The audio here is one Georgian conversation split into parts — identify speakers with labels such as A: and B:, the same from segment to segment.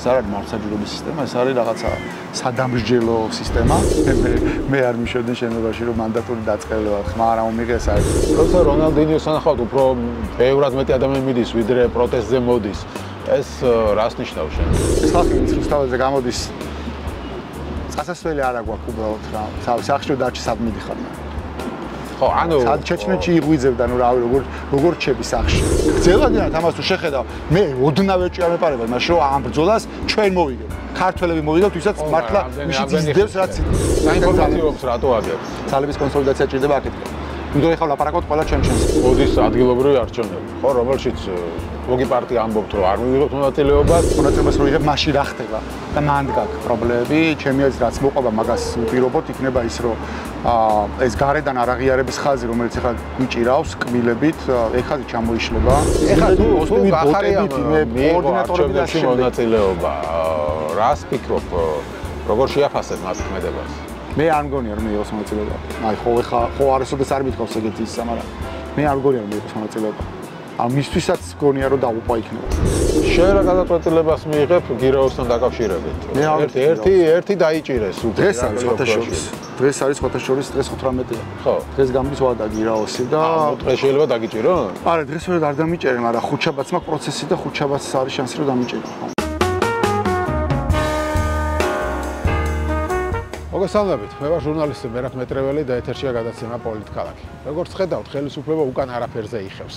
A: ეს არ არის მართლმსაჯულების სისტემა, ეს არის რაღაცა სადამსჯელო სისტემა. მე არ მიშოვდი შენობაში რომ მანდატური დაწყებილა, ხმა არ მომიღე ეს არის.
B: როცა რონალდინიოს ანახავთ, უფრო ბევრად მეტი ადამიანი მიდის, ვიდრე პროტესტზე მოდის. ეს რას ნიშნავს შენ?
A: ეს ხალხი ვინც რუსთაველზე გამოდის წასასვლელი არ აქვს უბრალოდ რა. სახში დარჩი სად მიდიხარ მე.
B: ხო, ანუ
A: ჩეჩნეთში იღვიძებდა, ნუ რავი, როგორ რჩები სახში. გძელადიანად ამას თუ შეხედავ, მე ოდნავ ეჭვი არ მეპარებად, მაშინ რომ ამ ბრძოლას ჩვენ მოვიგებ. ქართველები მოვიგებთ, ვისაც მართლა მიშიც ისდევს რაც
B: საინფორმაციოებს რატო აგებს?
A: ძალების კონსოლიდაცია ჭირდება აკეთებ. ვიდრე ხავ ლაპარაკობთ ყველა ჩემს.
B: მოდის ადგილობრივი არჩევნები. ხო, რომელშიც მოგი პარტია ამბობთ, რომ არ მივიღებთ მონაწილეობას,
A: მონაწილეობას რო იღებ, მაშინ რა ხდება? და მანდ გაქვს პრობლემები, ჩემი აზრით რაც მოყვება მაგას ვპირობოთ, იქნება ის, რომ ეს გარედან არაღიარების ხაზი, რომელიც ახლა გვიჭირავს კბილებით, ეხლა ჩამოიშლება. ეხლა თუ გახარიამ
B: კოორდინატორები და მონაწილეობა, რას ფიქრობ, როგორ შეაფასებ მას ქმედებას?
A: მე არ მგონია რომ მიიღოს მონაწილეობა. აი ხო არასოდეს არ მithავს ეგეთი ისა, მაგრამ მე არ მგონია რომ მიიღოს მონაწილეობა. მისთვისაც მგონია რომ დაუყვა იქნება.
B: შენ რა გადაწყვეტილებას მიიღებ გირაოსთან დაკავშირებით? ერთი დაიჭირეს უკვე.
A: დღეს არის ხოთაშორის. დღეს 18-ია. ხო. დღეს გამდის ვადა გირაოსი და
B: დღეს შეიძლება დაგიჭირო?
A: არა, დღეს ვერ დამიჭერე, მაგრამ ხუთშაბათს მაქვს პროცესი და ხუთშაბათს არის შანსი რომ დამიჭერო.
B: მოგესალმებით, მე ვარ ჟურნალისტი მერაბ მეტრეველი და ეთერშია გადაცემა პოლიტქალაქი. როგორც ხედავთ, ხელისუფლება უკან არაფერზე იხევს.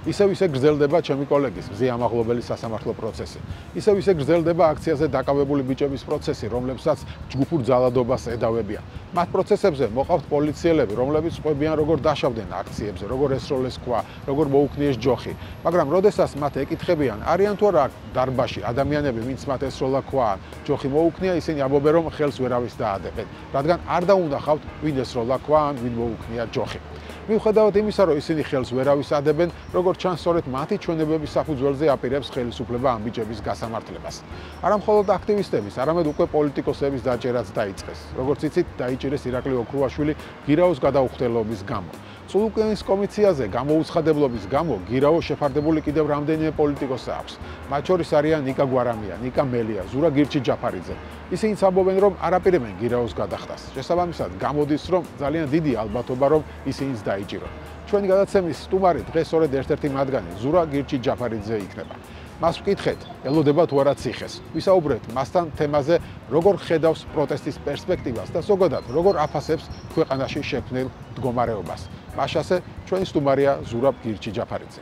B: ისევ ისე გრძელდება ჩემი კოლეგის მზია მაღლობელის სასამართლო პროცესი. ისევ ისე გრძელდება აქციაზე დაკავებული ბიჭების პროცესი, რომლებსაც ჯგუფურ ძალადობას ედავებიან. მათ პროცესებზე მოყავთ პოლიციელები, რომლებიც ყვებიან როგორ დაშავდნენ აქციებზე, როგორ ესროლეს ქვა, როგორ მოუქნიეს ჯოხი. მაგრამ როდესაც მათ ეკითხებიან, არიან თუ არა დარბაში ადამიანები, ვინც მათ ესროლა ქვა, ჯოხი მოუქნია, ისინი ამბობენ, რომ ხელს ვერავის დაადებენ, რადგან არ დაუნახავთ, ვინ ესროლა ქვა ან ვინ მოუქნია ჯოხი. მიუხედავად იმისა, რომ ისინი ხელს ვერავის ადებენ, როგორც ჩანს, სწორედ მათი ჩვენებების საფუძველზე აპირებს ხელისუფლება ამ ბიჭების გასამართლებას. არა მხოლოდ აქტივისტების, არამედ უკვე პოლიტიკოსების დაჭერაც დაიწყეს. როგორც იცით, დაიჭირეს ირაკლი ოქრუაშვილი გირაოს გადაუხდელობის გამო. სულუკენის კომისიაზე გამოუცხადებლობის გამო გირაო შეფარდებული კიდევ რამდენიმე პოლიტიკოსი აქვს. მათ შორის არიან ნიკა გვარამია, ნიკა მელია, ზურა გირჩი-ჯაფარიძე. ისინიც ამბობენ, რომ არაპირებენ გირაოს გადახდას. შესაბამისად, გამოდის, რომ ძალიან დიდი ალბათობა, რომ ისინიც დაიჭირონ. ჩვენი გადაცემის სტუმარი დღეს სწორედ ერთ-ერთი მათგანი ზურა გირჩი-ჯაფარიძე იქნება. მას ვკითხეთ, ელოდება თუ არა ციხეს. ვისაუბრეთ მასთან თემაზე, როგორ ხედავს პროტესტის პერსპექტივას და ზოგადად, როგორ აფასებს ქვეყანაში შექმნილ მდგომარეობას. მაშასე ჩვენი სტუმარია ზურა გირჩი-ჯაფარიძე.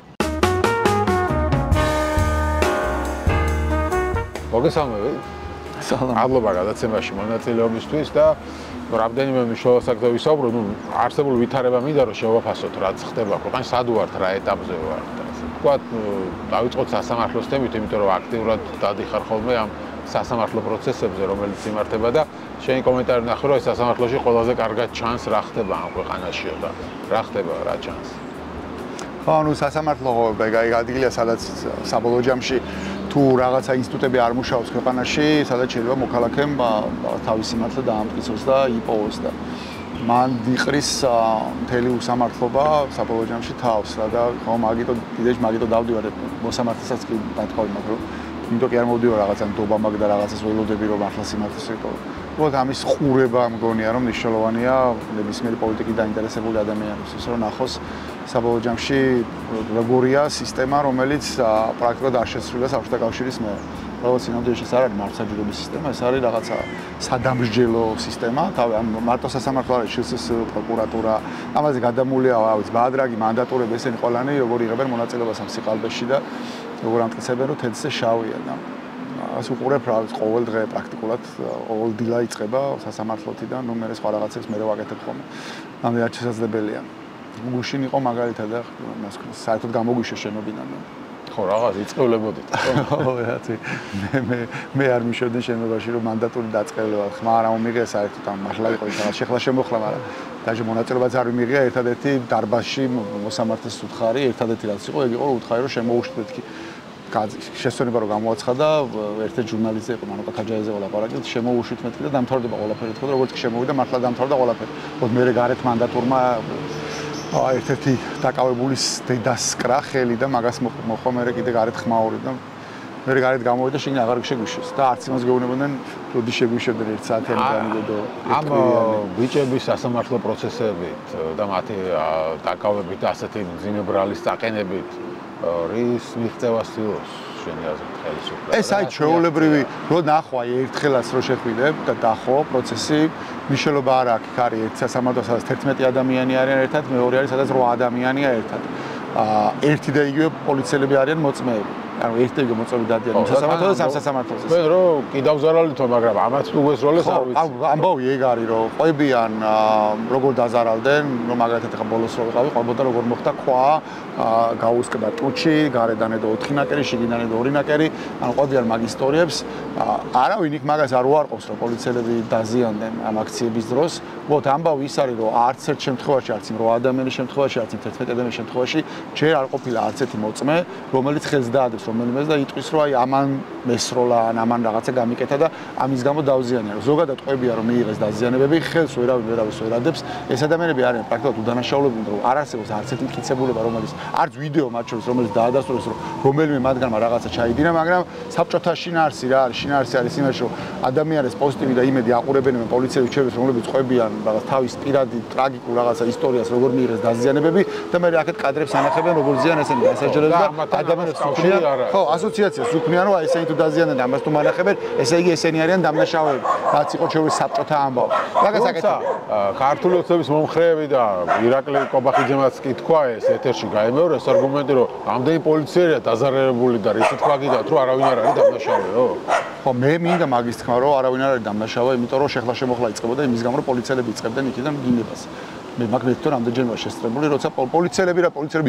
B: მოგესალმებით. მადლობა გადაცემაში მონაწილეობისთვის და რამდენიმე მნიშვნელოვან ვისაუბროთ, არსებული ვითარება მინდა რომ შევაფასოთ, რაც ხდება ქვეყანაში, სად ვართ, რა ეტაპზე ვართ. ვთქვათ, დავიწყოთ სასამართლოს თემით, იმიტომ რომ აქტიურად დადიხარ ხოლმე ამ სასამართლო პროცესებზე, რომელიც იმართება და შენი კომენტარი ნახე, რომ ეს სასამართლოში ყველაზე კარგად ჩანს რა ხდება ამ ქვეყანაში და რა ხდება, რა ჩანს.
A: ხო, ანუ სასამართლო ადგილია, სადაც საბოლოო ჯამში თუ რაღაცა ინსტიტუტები არ მუშაობს ქვეყანაში, სადაც შეიძლება მოქალაქემ თავის სიმართლე დაამტკიცოს და იპოვოს და მან დიყრის მთელი უსამართლობა საბოლოო ჯამში თავს რა და ხო მაგიტო დავდივარ მოსამართლესაც კი დათხოვი მაგრამ იმიტომ კი არ მოვდივარ რაღაცა ნდობა მაგ და რაღაცას ველოდები რომ მართლა სიმართლეს ეკო. უბრალოდ ამის ყურება მგონია რომ მნიშვნელოვანია ნებისმიერი პოლიტიკით დაინტერესებული ადამიანისთვის რომ ნახოს საბოლოო ჯამში როგორია სისტემა რომელიც პრაქტიკულად არ შეცვლილა საბჭოთა კავშირის მე. როგორც ინოვაციაში ეს არ არის მართლმსაჯულების სისტემა, ეს არის რაღაცა სადამსჯელო სისტემა. თავი ამ მარტო სასამართლო არის შსს პროკურატურა. ამაზე გადამულია ავიც ბაადრაგი, მანდატურები ესენი ყველანი როგორ იღებენ მონაწილეობას ამ სიყალბეში და როგორ ამტკიცებენ რომ თეთრზე შავია და ასე უყურებ რა ყოველ დღე პრაქტიკულად ყოველ დილა იწყება სასამართლოთიდან ნუ მე სხვა რაღაცებს მე ვაკეთებ ხოლმე. ამდენად შესაძლებელია. გუშინ იყო მაგალითად და საერთოდ გამოგვიშვა შენობიდან. ხო, რაღაც იწყებლებოდით. ხო, რაცი. მე არ მიშოვდი შენობაში რომ მანდატური დაწყებილა. ხმა არ მომიღე საერთოდ ამ მართლა იყო ის რაღაც შეხლა შემოხლა, მაგრამ დაჟე მონაწილეობაც არ მიმიღია ერთადერთი დარბაზში მოსამართლეს უთხარი, ერთადერთი რაც იყო, ეგ იყო რომ უთხარი რომ შემოუშვით კი შესწორება რომ გამოაცხადა ერთ-ერთ ჟურნალისტზე იყო მანუკა ქაჯაიძე ლაპარაკი შემოუშვით მეთქი და დამთავრდება ყველაფერი თქო როგორც კი შემოვიდა მართლა დამთავრდა ყველაფერი. მოდი მე გარეთ მანდატურმა ერთ-ერთი დაკავებულის დედას კრა ხელი და მაგას მოხომ მე კიდე გარეთ ხმაური და მე გარეთ გამოვიდა შენ აღარ შეგვიშვეს და არც იმას გეუბნებოდნენ როდი შეგვიშვებდნენ 1 საათიანი განიგო
B: ამ ბიჭების სასამართლო პროცესებით და მათი დაკავებით და ასეთი მძიმებრალის დაყენებით რის მიღწევას ცდილობს შენი აზრით ხელისუფლება
A: ეს აი ჩვეულებრივი რო ნახვა ერთხელაც რო შეხვიდებ და დახო პროცესი მნიშვნელობა არ აქვს იქ არის 1 სასამართლო სადაც 11 ადამიანი არიან ერთად მეორე არის სადაც 8 ადამიანია ერთად ერთი და იგივე პოლიციელები არიან მოწმეები ანუ ერთი და იგივე მოწმეები დადიან სასამართლოზე სამ სასამართლოზე
B: მე რო კიდევ ზარალითო მაგრამ ამაც უგესროლეს არ ვიცი
A: ამბავი ეგ არის რომ ყვებიან როგორ დაზარალდნენ რომ მაგალითად ახლა ბოლოს რო ვიყავი ყვებოდა როგორ მოხდა ქვა გაუსკდა ტუჩი გარედან ედო 4 ნაკერი შიგნიდან ედო 2 ნაკერი ანუ ყვებიან მაგ ისტორიებს არავინ იქ მაგას არ უარყოფს რომ პოლიციელები დაზიანდნენ ამ აქციების დროს უბრალოდ ამბავი ის არის რომ არც ერთ შემთხვევაში არც იმ 8 ადამიანის შემთხვევაში არც იმ 11 ადამიანის შემთხვევაში ჯერ არ ყოფილა არც ერთი მოწმე რომელიც ხელს დაადებს რომელიმეს და იტყვის რომ აი ამან მესროლა ან ამან რაღაცა გამიკეთა და ამის გამო დავზიანია რომ ზოგადად ყვებია რომ მიიღეს დაზიანებები ხელს ვერავის ვერ ადებს ეს ადამიანები არიან პრაქტიკულად უდანაშაულებულნი რომ არ არსებობს არც ერთი მტკიცებულება რომელიც არც ვიდეო მათ შორის რომელიც დაადასტურეს რომ რომელიმე მათგანმა რაღაცა ჩაიდინა მაგრამ საბჭოთა შინაარსი რა არის შინაარსი არის იმაში რომ ადამიანის პოზიტივი და იმედი აყურებენ პოლიციელებს ჩვენებს რომლებიც ყვებიან რაღაც თავის პირადი ტრაგიკულ რაღაცა ისტორიას როგორ მიიღეს დაზიანებები და მე აქეთ კადრებს ანახებენ როგორ ზიან ესენი დასაჯერებს და ადამიანებს უხდიან ხო ასოციაციას უქმნიან რომ აი ესენი თუ დაზიანდნენ და ამას თუ მანახებენ ესე იგი ესენი არიან დამნაშავეები რაც იყო ჩვენი საბჭოთა ამბავი მაგას აკეთებენ
B: ქართული ოცნების მომხრეები და ირაკლი კობახიძემაც კი თქვა ეს ეთერში გაიმეორე ეს არგუმენტი რომ ამდენი პოლიციელია დაზარალებული და რითი თქვა კიდევ რომ არავინ არ არის დამნაშავეო
A: ხო მე მინდა მაგის თქმა რომ არავინ არ არის დამნაშავე იმიტომ რომ შეხლა შემოხლა იწყებოდა იმის გამო რომ პოლიციელები იწყებდნენ იქიდან დინებას მე მაგ მეთქო რამდენჯერმე შესწრებული როცა პოლიციელები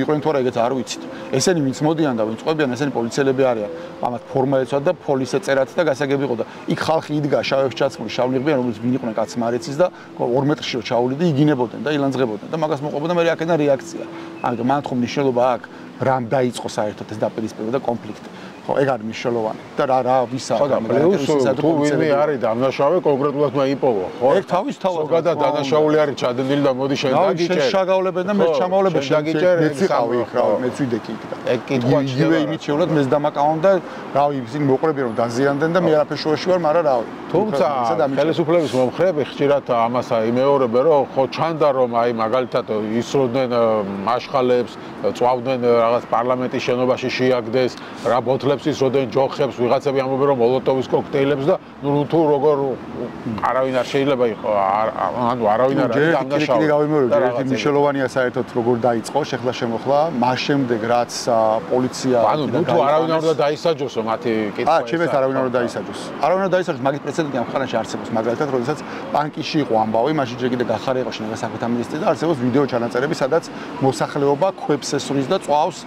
A: იყვნენ თუ არა ეგეც არ ვიცით ესენი ვინც მოდიან და ვინც ყვებიან ესენი პოლიციელები არიან ამათ ფორმა ეცვათ და პოლიცია წერათ და გასაგები იყო და იქ ხალხი იდგა შავებს ჩაცმული შავლიღბიან რომელიც ვინ იყვნენ კაცი მარეცის და 2 მეტრში რო ჩაულიდი იგინებოდნენ და ილანძღებოდნენ და მაგას მოყვებოდა მე აქედან რეაქცია ამიტომ მან თქო მნიშვნელობა აქვს რამ დაიწყო საერთოდ ეს დაპირისპირება და კონფლიქტი ხო ეგ არის მნიშვნელოვანი და რა ვისა
B: ხო და პლუს თუ ვინმე არის დამნაშავე კონკრეტულად უნდა იპოვო ხო ეგ
A: თავის თავად
B: ზოგადად დანაშაული არის ჩადენილი და მოდი შენ დაგიჭერ
A: შენ შეგავლებენ და მე ჩამავლებენ შენ დაგიჭერ მეც იყავი იქ რა მეც ვიდექი იქ და
B: ეგ კითხვა
A: იგივე იმით შევლად მეც დამაკავონ და რავი ისინი მოყრებიან რომ დაზიანდნენ და მე არაფერ შუაში ვარ მაგრამ რავი
B: თუმცა ხელისუფლების მომხრეები ხშირად ამას იმეორებენ რომ ხო ჩანდა რომ აი მაგალითად ისროდნენ მაშხალებს წვავდნენ რაღაც პარლამენტის შენობაში შეაგდეს რა ბოთლებს ისროდნენ ჯოხებს ვიღაცები ამბობენ რომ მოლოტოვის კოქტეილებს და ნუ თუ როგორ არავინ არ შეიძლება იყო ანუ არავინ არ არის დამნაშავე
A: ერთი მნიშვნელოვანია საერთოდ როგორ დაიწყო შეხლა შემოხლა მას შემდეგ რაც პოლიცია
B: ანუ თუ არავინ არ უნდა დაისაჯოსო მათი კითხვა
A: ჩემს არავინ არ უნდა დაისაჯოს არავინ არ უნდა დაისაჯოს მაგის პრეცედენტი ამ ქვეყანაში არსებობს მაგალითად როდესაც ბანკში იყო ამბავი მაშინ ჯერ კიდე გახარე იყო შინაგან საქმეთა მინისტრი და არსებობს ვიდეო ჩანაწერები სადაც მოსახლეობა ქვებს ესვრის და წვავს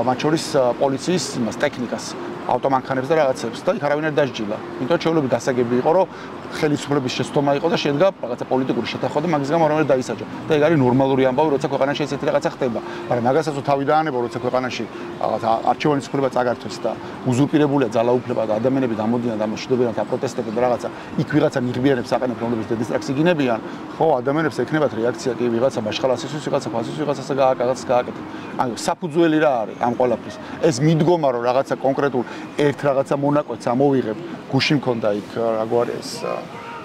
A: მათ შორის პოლიციის იმას ტექნიკას ავტომანქანებს და რაღაცებს და იქ არავინ არ დასჯილა. იმიტომ შეუძლებელი გასაგები იყო რომ ხელისუფლების შეცდომა იყო და შედგა რაღაცა პოლიტიკური შეთანხმება და მაგის გამო არავინ არ დაისაჯა. და ეგ არის ნორმალური ამბავი, როცა ქვეყანაში ესეთი რაღაცა ხდება. მაგრამ მაგასაც თავი დაანება, როცა ქვეყანაში რაღაცა არჩევანის ცვლილება წაგართვეს და უზურპირებულია ძალაუფლება და ადამიანები დამოდიან და მოშიდობიან და პროტესტებენ და რაღაცა იქ ვიღაცა ნიღბიანებს აყენებს, რომლებიც დედისტრაქს იგინებიან, ხო, ადამიანებს ექნებათ რეაქცია, კი ვიღაცა ბაშხალას ისვის, ვიღაცა ფასის, ვიღაცასა გააკეთეს. ანუ საფუძველი რა არის ამ ყველაფრის? ეს მიდგომა რომ რაღაცა კონკრეტულ ერთ რაღაცა მონაკვეთს ამოვიღებ, გუშინ მქონდა იქ რაგვარი ეს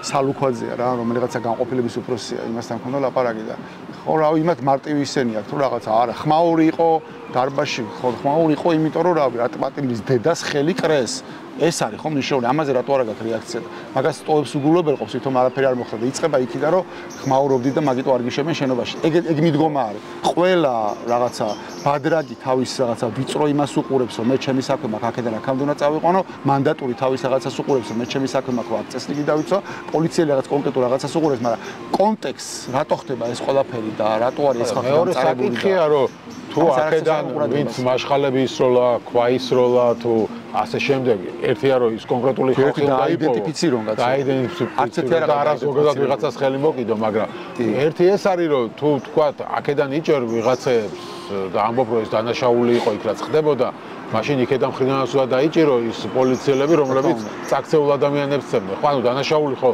A: სალუქვაძეა რა, რომელიღაცა განყოფილების უფროსია, იმასთან მქონდა ლაპარაკი და ხო რა, იმათ მარტივი ისენი აქვს თუ რაღაცა არა, ხმაური იყო დარბაში, ხო, ხმაური იყო, იმიტომ რომ რავი, ატმატილის დედას ხელი კრეს. ეს არის ხო მნიშვნელოვანი, ამაზე რატო არ აქვს რეაქცია? მაგას ტოვებს უგულებელყოფს, თვითონ არაფერი არ მოხდა და იწყება იქიდან რომ ხმაურობდი და მაგიტო არ გიშებენ შენობაში. ეგ მიდგომა არის. ყველა რაღაცა ბადრაგი თავის რაღაცა ვიწრო იმას უყურებს, რომ მე ჩემი საქმე მაქვს აქედან აქამდე უნდა წავიყვანო, მანდატური თავის რაღაცას უყურებს, რომ მე ჩემი საქმე მაქვს აქ წესრიგი დავიცვა, პოლიციელი რაღაც კონკრეტულ რაღაცას უყურებს, მაგრამ კონტექსტ რატო ხდება ეს ყველაფერი და რატო არის ეს ხალხი
B: მეორე საკითხია რომ თუ აქედან ვინც მაშხალები ისროლა, ქვა ისროლა თუ ასე შემდეგ ერთია რომ ის კონკრეტული ხალხი
A: დაიდენტიფიცირონ გაცა
B: არც ერთი არ ზოგადად ვიღაცას ხელი მოკიდო მაგრამ ერთი ეს არის რომ თუ თქვა აქედან იჭერ ვიღაცებს და ამბობ რომ ეს დანაშაული იყო იქ რაც ხდებოდა მაშინ იქედან მხრიდანაც უნდა დაიჭირო ის პოლიციელები, რომლებიც წაქცეულ ადამიანებს ცემდნენ. ხო, ანუ დანაშაული ხო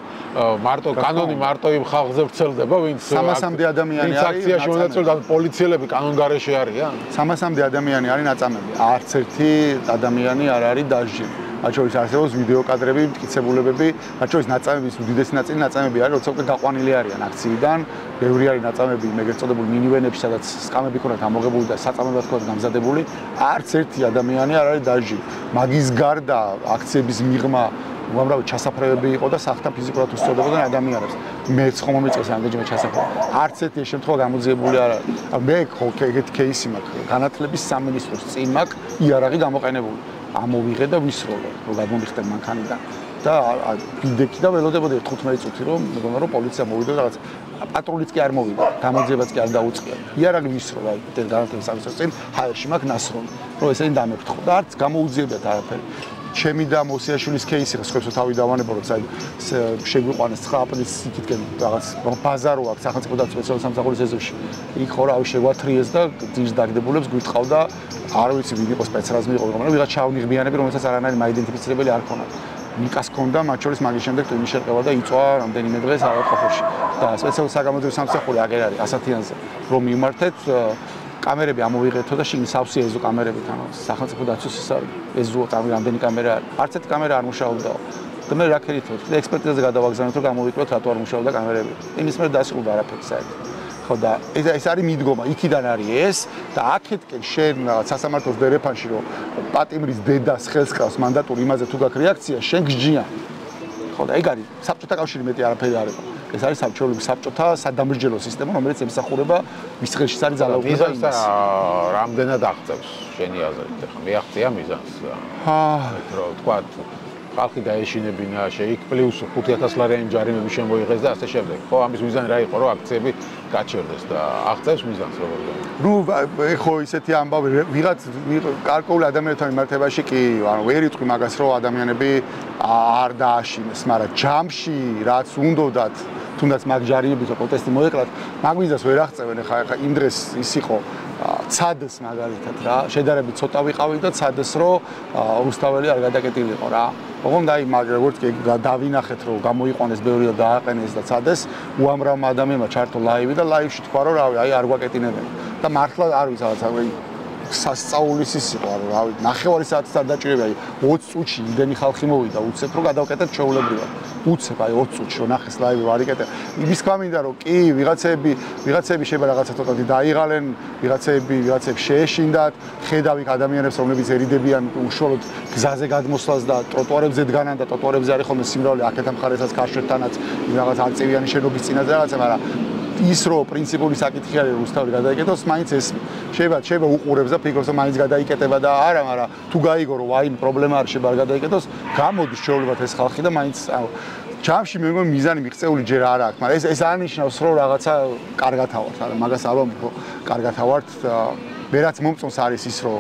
B: მარტო კანონი მარტო იმ ხალხზე ვრცელდება, ვინც
A: 300-მდე ადამიანი არის.
B: აქციაში მონაწილეობა პოლიციელები კანონგარეში არიან.
A: 300-მდე ადამიანი არის ნაწამები. არც ერთი ადამიანი არ არის დასჯილი. მათ შორის არსებობს ვიდეო კადრები, მტკიცებულებები, მათ შორის ნაწამების უდიდესი ნაწილი ნაწამები არის, როცა უკვე გაყვანილი არიან აქციიდან. ბევრი არის ნაწამები, ეგრეთ წოდებული მინივენებში, სადაც სკამები ქონათ ამოღებული და საწამებად ქონათ გამზადებული. არც ერთი ადამიანი არ არის დასჯილი. მაგის გარდა აქციების მიღმა უამრავი ჩასაფრებები იყო და სახთან ფიზიკურად უსწორდებოდნენ ადამიანებს. მეც ხომ მომიწევს ამდენჯერმე ჩასაფრება. არც ერთი შემთხვევა გამოძიებული არ არის. მე ხო ეგეთი кейსი მაქვს. განათლების სამინისტროს წინ მაქვს იარაღი გამოყენებული. ამოვიღე და ვისროლე, რომ გამომიხდე მანქანიდან და ვიდექი და ველოდებოდი 15 წუთი რომ მეგონა რომ პოლიცია მოვიდა და რაღაც პატრულიც კი არ მოვიდა, გამოძიებაც კი არ დაუწყია. იარაღი ვისროლა განათლების სამინისტროს წინ ჰაერში მაქვს ნასროლი, რომ ესენი დამეფრთხო და არც გამოუძიებიათ არაფერი. ჩემი და მოსიაშვილის кейსი ხსხვებს თავი დავანებო რომ შეგვიყვანეს 9 აპრილის იქითკენ რაღაც ბაზარო აქვს სახელმწიფო დაცვის სამსახურის ეზოში. იქ ხო რავი შეგვათრიეს და ძირს დაგდებულებს გვიტყავდა არ ვიცი ვინ იყო სპეცრაზმი იყო მაგრამ ვიღაც ჩავნიღბიანები რომელსაც არანაირი მაიდენტიფიცირებელი არ ქონდა. ნიკას ქონდა მათ შორის მაგის შემდეგ ტვინი შერყევა და იწვა რამდენიმე დღეს ავადმყოფოში. და სპეციალური საგამოძიებო სამსახური აგერ არის ასათიანზე რომ მიმართეთ კამერები ამოვიღეთო და შინ სავსე ეზო კამერებით ანუ სახელმწიფო დაცვის ეზო წამი რამდენი კამერა არის. არც ერთი კამერა არ მუშაობდა. და მე რა ქერითოთ და ექსპერტიზაზე გადავაგზავნეთ რომ გამოვიკლოთ რატო არ მუშაობდა კამერები. იმის მერე დასრულდა არაფერი საერთოდ. ხო და ეს არის მიდგომა, იქიდან არის ეს და აქეთკენ შენ სასამართლოს დერეფანში რომ პატიმრის დედას ხელს ყავს მანდატური იმაზე თუ გაქვს რეაქცია, შენ გჯიან. ხო და ეგ არის საბჭოთა კავშირი მეტი არაფერი არ იყო. ეს არის საბჭოთა სადამსჯელო სისტემა, რომელიც ემსახურება მის ხელში არის ძალაუფლება იმას.
B: რამდენად აღწევს შენი აზრით? ეხლა მე აღწია მიზანს. რომ თქვა ხალხი დაეშინებინა, იქ პლუს 5000 ლარიანი ჯარიმები შემოიღეს და ასე შემდეგ. ხო, ამის მიზანი რა იყო, რომ აქციები გაჩერდეს და აღწევს მიზანს როგორ გქონდა?
A: ნუ ხო ისეთი ამბავი ვიღაც გარკვეული ადამიანებთან მიმართებაში კი, ანუ ვერ იტყვი მაგას, რომ ადამიანები არ დააშინეს, მაგრამ ჯამში რაც უნდათ თუნდაც მაგ ჯარიმების პროტესტი მოეკლათ, მაგ მიზანს ვერ აღწევენ. ეხა იმ დღეს ის იყო ცადს მაგალითად რა, შედარებით ცოტა ვიყავი და ცადს რომ რუსთაველი არ გადაკეტილიყო რა. ოღონდ აი მაგ როგორც კი დავინახეთ რომ გამოიყვანეს ბევრი და დააყენეს და ცადს, უამრავმა ადამიანმა ჩართო ლაივი და ლაივში თქვა რომ რავი, აი არ გვაკეტინებენ. და მართლა არ ვიცი რაღაც სასწაულის ის იყო, ანუ რავი, ნახევარი საათის არ დაჭირებია, აი 20 წუთში იმდენი ხალხი მოვიდა, უცებ რომ გადავკეტეთ ჩვეულებრივად. უცებ აი 20 წუთში რომ ნახეს ლაივი ვარიკეტე. იმის გამინდა რომ კი ვიღაცები შეიძლება რაღაცა ცოტათი დაიღალენ, ვიღაცები შეეშინდათ, ხედავ იქ ადამიანებს რომლებიც ერიდებიან უშუალოდ გზაზე გადმოსვლას და ტროტუარებზე დგანან და ტროტუარებზე არის ხოლმე სიმრავლე აქეთ მხარესაც ქარშვეთთანაც რაღაც არწევიანი შენობის წინაზე რაღაცა, მაგრამ ის რო პრინციპული საკითხი არის რუსთავი გადაიკეთოს, მაინც ეს შეიძლება უყურებს და ფიქრობს რომ მაინც გადაიკეტება და არა, მაგრამ თუ გაიგო რომ აი პრობლემა არ შეიძლება არ გადაიკეთოს, გამოდის შეულებათ ეს ხალხი და მაინც ჯამში მე მგონი მიზანი მიღწეული ჯერ არ აქვს, მაგრამ ეს არნიშნავს რომ რაღაცა კარგად ავართ, არა მაგას არ ვამბობ რომ კარგად ავართ, ვერაც მომწონს არის ის რომ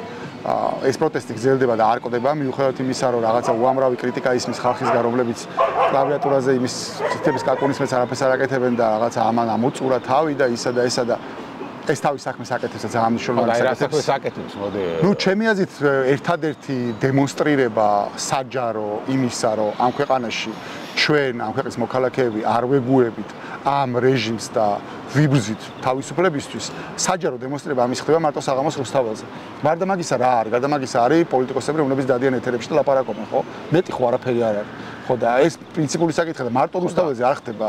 A: ეს პროტესტი გრძელდება და არ ყდება მიუხედავად იმისა რომ რაღაცა უამრავი კრიტიკა ისმის ხალხისგან რომლებიც კლავიატურაზე იმის სისტემის კაკუნისმეც არაფერს არ აკეთებენ და რაღაცა ამან ამოწურა თავი და ისა და ესა და ეს თავის საქმეს აკეთებს და ძალიან მნიშვნელოვანი
B: საქმეს აკეთებს მოდი.
A: ნუ ჩემი აზრით ერთადერთი დემონსტრირება საჯარო იმისა რომ ამ ქვეყანაში ჩვენ ამ ქვეყნის მოქალაქეები არ ვეგუებით ამ რეჟიმს და ვიბრძვით თავისუფლებისთვის საჯარო დემონსტრირება ამის ხდება მარტო საღამოს რუსთაველზე. გარდა მაგისა რა არის? გარდა მაგისა არის პოლიტიკოსები რომლებიც დადიან ეთერებში და ლაპარაკობენ, ხო? მეტი ხო არაფერი არ არის. ხო და ეს პრინციპული საკითხია და მარტო რუსთაველზე არ ხდება,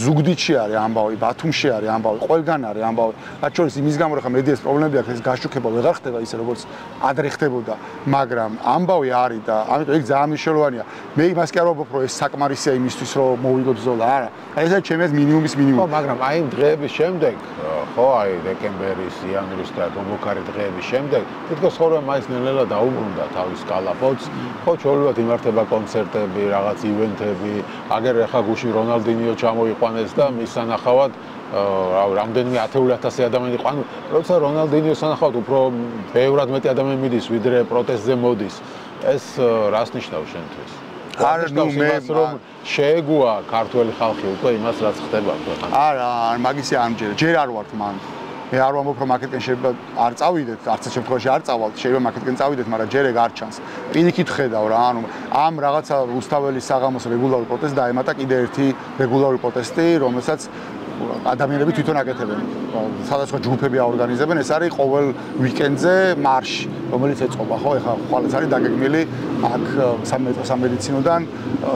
A: ზუგდიდში არის ამბავი, ბათუმში არის ამბავი, ყველგან არის ამბავი. მათ შორის იმის გამო რომ ხა მედიას პრობლემები აქვს, ეს გაშუქება ვეღარ ხდება ისე როგორც ადრე ხდებოდა, მაგრამ ამბავი არის და ამიტომ ეგ ძალიან მნიშვნელოვანია. მე იმას კი არ ვამბობ, რომ ეს საკმარისია იმისთვის, რომ მოვიგოთ ბრძოლა, არა. აი ეს არის ჩემი მინიმუმის მინიმუმი.
B: ხო, მაგრამ აი იმ დღეების შემდეგ, ხო, აი დეკემბერის, იანვრის და გომბოქარი დღეების შემდეგ, თითქოს ხოლმე მაინც ნელ-ნელა დაუბრუნდა თავის კალაპოტს. ხო, ჩვეულებრივად იმართება კონცერტები, რაღაც ივენთები, აგერ ახლა გუში რონალდინიო ჩამოიყვანეს და მის სანახავად რამდენიმე 10,000 ადამიანი იყო. ანუ როცა რონალდინიოს სანახავად უფრო ბევრად მეტი ადამიანი მიდის, ვიდრე პროტესტზე მოდის. ეს რას ნიშნავს შენთვის?
A: არა, ნუ მე
B: რომ შეეგუა ქართველი ხალხი უკვე იმას რაც ხდება ქვეყანაში.
A: არა, მაგისი არ მჯერა. ჯერ არ ვართ მან. მე არ ვამბობ რომ აქეთკენ შეიძლება არ წავიდეთ, არც შემთხვევაში არ წავალთ, შეიძლება აქეთკენ წავიდეთ, მაგრამ ჯერ ეგ არ ჩანს. პირიქით ხედავ რა, ანუ ამ რაღაცა რუსთაველის საღამოს რეგულარულ პროტესტს დაემატა კიდე ერთი რეგულარული პროტესტი, რომელსაც ადამიანები თვითონ აკეთებენ. სხვადასხვა ჯგუფები აორგანიზებენ, ეს არის ყოველ ვიკენდზე მარში, რომელიც ეწყობა, ხო, ეხლა ხვალაც არის დაგეგმილი აქ სამედიცინოდან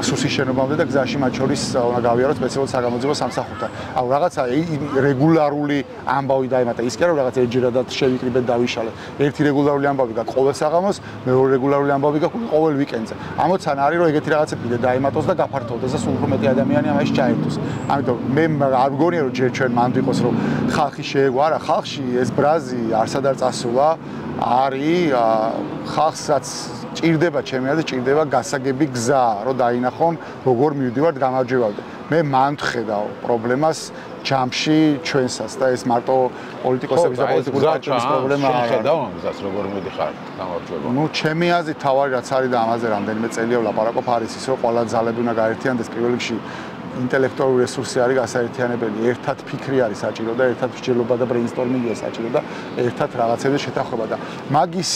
A: სუსის შენობამდე და გზაში მათ შორის უნდა გავიაროთ სპეციალურ საგამოძიებო სამსახურთან. ანუ რაღაცა რეგულარული ამბავი დაემატა. ის კი არა, რაღაც ერთჯერადად შევიკრიბეთ დავიშალეთ. ერთი რეგულარული ამბავი გაქვს ყოველ საღამოს, მეორე რეგულარული ამბავი გაქვს ყოველ ვიკენდზე. ამოცანა არის, რომ ეგეთი რაღაცები კიდე დაემატოს და გაფართოვდეს და სულ უფრო მეტი ადამიანი ამაში ჩაერთოს. ამიტომ მე არ მგონია რომ ჯერ ჩვენ მანდ იყოს რომ ხალხი შეეგო, არა, ხალხში ეს ბრაზი არსად არ წასულა, არის ხალხსაც ჭირდება ჩემი აზრით, ჭირდება გასაგები გზა, რომ დაინახონ როგორ მივდივართ გამარჯვებამდე. მე მანდ ხედავ პრობლემას ჯამში ჩვენსაც და ეს მარტო პოლიტიკოსების და პოლიტიკური პარტიების პრობლემა არ არის.
B: ხედავ ამას როგორ მიდიხარ გამარჯვება.
A: ნუ ჩემი აზრით თავარი რაც არის და ამაზე რამდენიმე წელია ვლაპარაკობ არის ის რომ ყველა ძალები უნდა გაერთიანდეს პირველ რიგში ინტელექტუალური რესურსი არის გასაერთიანებელი, ერთად ფიქრი არის საჭირო და ერთად მსჯელობა და ბრეინსტორმინგია საჭირო და ერთად რაღაცებზე შეთანხმება და მაგის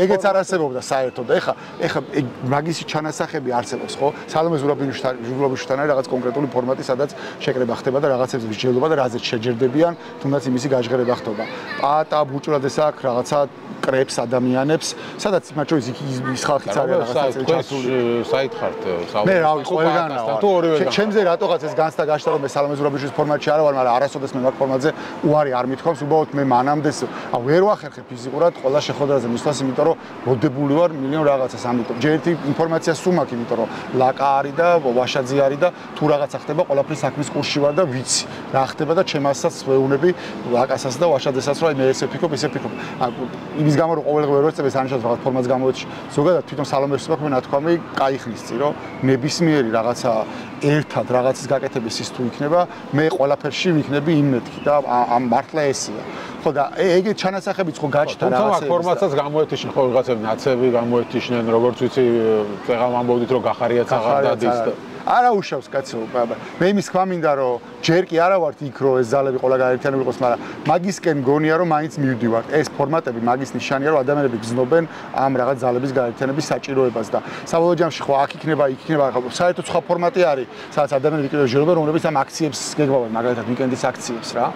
A: ეგეც არ არსებობდა საერთოდ და ეხა მაგის ჩანასახები არსებობს, ხო? სალომე ზურაბიშვილთან არის რაღაც კონკრეტული ფორმატი, სადაც შეკრება ხდება და რაღაცებზე მსჯელობა და რაზეც შეჯერდებიან, თუნდაც იმისი გაჟღერება ხდება. პატა ბუჭრადეს აქვს რაღაცა კრებს ადამიანებს, სადაც მათ შორის ის ხალხიც არის რაღაცა ჩასული.
B: საითხართ
A: მე რავი, ყველგანა
B: თუ ორივე
A: ჩემზე რატოღაც ეს განცდა გაშთა რომ მე სალომე ზურაბიშვილის ფორმატში არა ვარ, მაგრამ არასოდეს მე მაგ ფორმატზე უარი არ მithქვამს, უბრალოდ მე მანამდეს ვერ ვახერხებ ფიზიკურად ყველა შეხვედრაზე მისვლას, იმიტომ რომ მოდებული ვარ მილიონ რაღაცას, ამიტომ ჯერ ერთი ინფორმაცია სულ მაქვს, იმიტომ რომ ლაკა არის და ვაშაძე არის და თუ რაღაცა ხდება, ყველაფრის საქმის კურსში ვარ და ვიცი რა ხდება და ჩემასაც ვეუნები ლაკასაც და ვაშაძესაც, რომ მე ესე ფიქრობ, ისე ფიქრობ. იმის გამო რომ ყოველდღე ვერ ვეწებ ეს ანიშნავს რაღაც ფორმატს გამოვეცი. ზოგადად თვითონ სალომეს მაქვს მე ნათქვამი кайხნის წი, რომ ნებისმიერი რაღაცა ერთად რაღაცის გაკეთების ის თუ იქნება, მე ყველაფერში ვიქნები იმ მეთქი და ამ მართლა ესია. ხო და ეგეთ ჩანასახებიც ხო გაჩნდა რაღაცა.
B: თუმცა ფორმატსაც გამოეთიშნენ ხო ვიღაცები ნაცები გამოეთიშნენ, როგორც ვიცი, წეღავ ამბობდით რომ გახარიაც აღარ დადის და
A: არა უშავს კაცო, მე იმის თქვა მინდა რომ ჯერ კი არა ვართ იქ რომ ეს ძალები ყველა გაერთიანებული იყოს, მაგრამ მაგისკენ გონია რომ მაინც მივდივართ. ეს ფორმატები მაგის ნიშანია რომ ადამიანები გზნობენ ამ რაღაც ძალების გაერთიანების საჭიროებას და საბოლოო ჯამში ხო აქ იქნება, იქ იქნება, საერთოდ სხვა ფორმატი არის, სადაც ადამიანები კიდევ ჟერობენ, რომლებიც ამ აქციებს გეგმავენ, მაგალითად ვიკენდის აქციებს რა.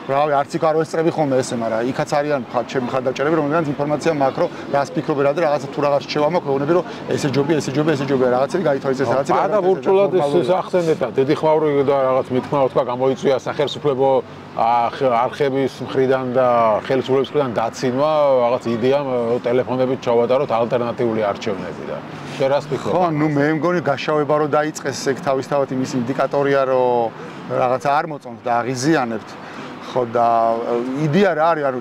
A: რავი, არც იქ არ ვესწრები ხოლმე ესე, მაგრამ იქაც არიან ჩემი მხარდაჭერები, რომელთაც ინფორმაცია მაქვს, რომ რას ფიქრობენ რა და რაღაცა თუ რაღაც რჩევა მაქვს, ვეუბნები, რომ ესე ჯობია, რაღაცები გაითვალისწინეს, რაღაცები.
B: და ბურჭულად ეს ახსენეთ და დიდი ხმაური და რაღაც მithმა თქვა გამოიწვია სახელმწიფო არხების მხრიდან და ხელისუფლების მხრიდან დაცინვა, რაღაც იდეამ ტელეფონებით ჩავატაროთ ალტერნატიული არჩევნები და შენ რას ფიქრობ?
A: ხო, ნუ მე მგონი გაშავება რომ დაიწყეს ეგ თავისთავად იმის ინდიკატორია, რომ რაღაცა არ მოწონთ და აღიზიანებთ. ხო და იდეა რა არის, ანუ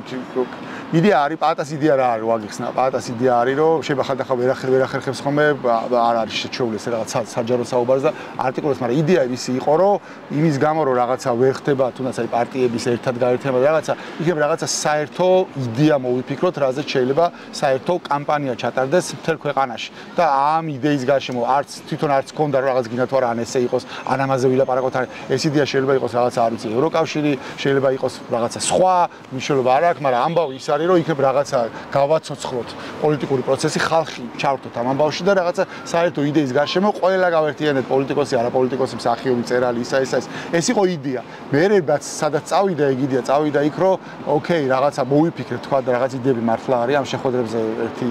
A: იდეა არის, პატას იდეა რა არის, ვაგიხსნა, პატას იდეა არის, რომ შეიძლება ხანდახან ვერ ახერხებს ხოლმე, არ არის შეჩეული ეს რაღაც საჯარო საუბარს და არტიკულებს, მაგრამ იდეა ისი იყო, რომ იმის გამო რომ რაღაცა ვერ ხდება, თუნდაც აი პარტიების ერთად გაერთიანება და რაღაცა, იქნებ რაღაცა საერთო იდეა მოვიფიქროთ, რაზეც შეიძლება საერთო კამპანია ჩატარდეს მთელ ქვეყანაში. და ამ იდეის გარშემო თვითონ არც ქონდა რომ რაღაც გინდა თუ არა ან ესე იყოს, ან ამაზე ვილაპარაკოთ, ეს იდეა შეიძლება იყოს რაღაცა არ ვიცი, ევროკავშირი, შეიძლება იყოს რაღაცა სხვა, მნიშვნელობა არ აქვს, მაგრამ ამბავი ის არის რომ იქნებ რაღაცა გავაცოცხლოთ პოლიტიკური პროცესი, ხალხი ჩავრთოთ ამ ამბავში და რაღაცა საერთო იდეის გარშემო ყველა გავერთიანეთ, პოლიტიკოსი, არაპოლიტიკოსი, მსახიობი, მწერალი, ეს იყო იდეა. მე რაც სადაც წავიდა ეგ იდეა, წავიდა იქ რომ ოკეი, რაღაცა მოვიფიქრეთ, თქვა და რაღაც იდეები მართლა არის ამ შეხვედრებზე ერთი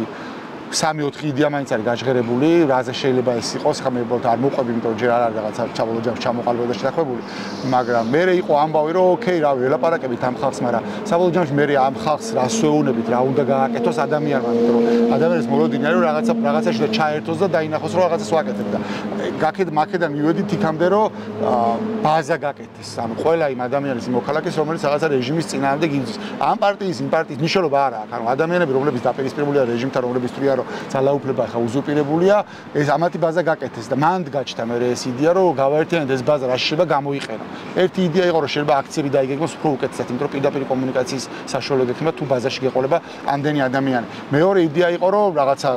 A: 3-4 იდეა მაინც არის გაჟღერებული, რაზე შეიძლება ეს იყოს, ხა მე უბრალოდ არ მოყვები, იმიტომ რომ ჯერ არ არის რაღაცა ჩაბოლოო ჯამში ჩამოყალიბება და შეთანხმებული, მაგრამ მე იყო ამბავი, რომ ოკეი, რავი, ველაპარაკებით ამ ხალხს, მაგრამ საბოლოო ჯამში მე ამ ხალხს რას ვეუბნებით, რა უნდა გააკეთოს ადამიანმა, იმიტომ რომ ადამიანის მოლოდინი არის, რომ რაღაცაში და ჩაერთოს და დაინახოს, რომ რაღაცას ვაკეთებ და მაქედან მივედით იქამდე, რომ ბაზა გაკეთდეს. ანუ ყველა იმ ადამიანის მოქალაქეს, რომელიც რაღაცა რეჟიმის წინააღმდეგ იბრძვის. ამ პარტიის, იმ პარტიის მნიშვნელობა არა აქვს. ანუ ადამიანები, რომლებიც დაპირისპირებულია რეჟიმთან, რომლებიც თვლიან იმიტომ რომ ძალაუფლება ხა უზურპირებულია, ეს ამათი ბაზა გაკეთეს და მანდ გაჩნდა მე ეს იდეა რომ გავაერთიანოთ ეს ბაზა რა შეიძლება გამოიყენა. ერთი იდეა იყო რომ შეიძლება აქციები დაიგეგმოს უფრო უკეთესად, იმიტომ რომ პირდაპირ კომუნიკაციის საშუალება გექნება თუ ბაზაში გეყოლება ამდენი ადამიანი. მეორე იდეა იყო რომ რაღაცა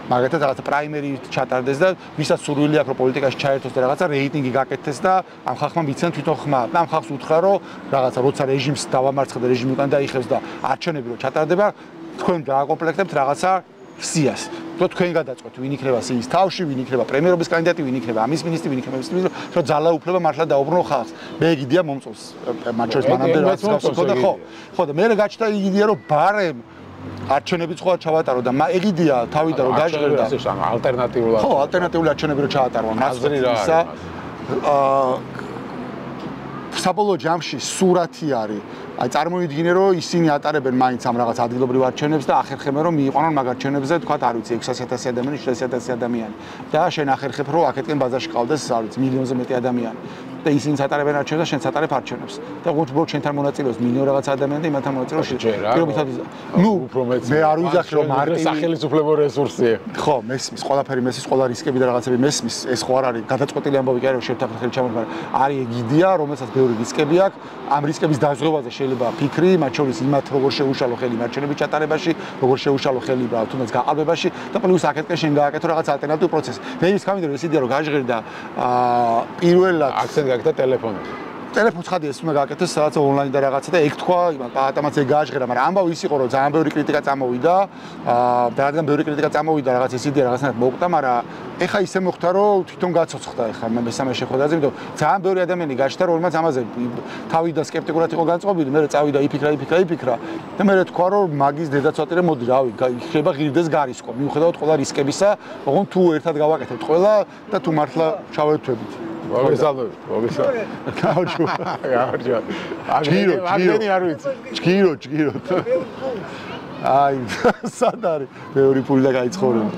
A: მაგათაც რაღაცა პრაიმერი ჩატარდეს და ვისაც სურვილი აქვს რომ პოლიტიკაში ჩაერთოს და რაღაცა რეიტინგი გაკეთდეს და ამ ხალხმა მიცენ თვითონ ხმა. და ამ ხალხს უთხრა რომ რაღაცა როცა რეჟიმს დავამარცხა და რეჟიმი უკან დაიხევს და არჩევნები რო ჩატარდება, თქვენ დააკომპლექტებთ რაღაცა სიას. თქვენ გადაწყვეტთ ვინ იქნება სიის თავში, ვინ იქნება პრემიერობის კანდიდატი, ვინ იქნება ამის მინისტრი, ვინ იქნება მინისტრი, რომ ძალაუფლება მართლა დაუბრუნო ხალხს. მე იგიდია მომწონს მათ შორის მანამდე რაც გასწოდა ხო. ხო და მე გაჩნდა იგიდია რომ ბარემ არჩევნები სხვა ჩავატარო და ეგიდია თავიდან რომ გაჟღერდა
B: ალტერნატიული
A: ხო ალტერნატიული არჩევნები რომ ჩაატარო
B: აზრი რა არის
A: საბოლოო ჯამში სურათი არის აი წარმოვიდგინე რომ ისინი ატარებენ მაინც ამ რაღაც ადგილობრივ არჩევნებს და ახერხებენ რომ მიიყვანონ მაგ არჩევნებზე თქვა არ ვიცი 600,000 ადამიანი 700,000 ადამიანი და შენ ახერხებ რომ აქეთკენ ბაზარში ყავდეს არ ვიცი მილიონზე მეტი ადამიანი და ისინი ატარებენ არჩევნებს და შენ ატარებ არჩევნებს და უბრალოდ შენთან მონაწილეობს მილიონ რაღაც ადამიანი და იმათთან მონაწილეობს პირობითად ნუ
B: უფრო მეც
A: მე არ ვიძახი რომ მარტივი
B: სახელმწიფო რესურსია
A: ხო მესმის ყველაფერი მესმის ყველა რისკები და რაღაცები მესმის ეს ხო არ არის გადაწყვეტილი ამბავი კი არა რომ შევთანხმდით ხელი ჩამოდგა არის ეგიდია რომელსაც ბევრი რისკები აქვს ამ რისკების დაზღვევაზე შეიძლება ფიქრი მათ შორის იმათ როგორ შეუშალო ხელი მარჩენების ჩატარებაში როგორ შეუშალო ხელი თუნდაც გაყალბებაში და პლუს აქეთკენ შენ გააკეთო რაღაც ალტერნატიული პროცესი მე ის გამიდე რომ ეს იდეა რომ გაჟღერდა პირველად
B: აქცენტ გაკეთა ტელეფონით
A: ტელეფონს ხადი ეს უნდა გააკეთოს სადაც ონლაინ და რაღაცა და ეგ თქვა პატამაც ეგ გააჟღერა მაგრამ ამბავი ის იყო რომ ძალიან ბევრი კრიტიკა წამოვიდა და რადგან ბევრი კრიტიკა წამოვიდა რაღაც ეს იდეა რაღაცნაირად მოუკვდა მაგრამ ეხა ისე მოხდა რომ თვითონ გაცოცხლდა ეხა მესამე შეხვედრაზე იმიტომ ძალიან ბევრი ადამიანი გაჩნდა რომელმაც ამაზე თავიდან სკეპტიკურად იყო განწყობილი მე წავიდა იფიქრა და მე თქვა რომ მაგის დედაცვატირე მოდი რავი შეიძლება ღირდეს გარისკო მიუხედავად ყველა რისკებისა ოღონდ თუ ერთად გავაკეთებთ ყველა და თუ მართლა ჩავერთვებით
B: მოგესალმებით, მოგესალმებით. გავრჯო. აგენი არ ვიცი.
A: ჭგირო. აი, სად არის? მეორე ფული და გაიცხოვრება.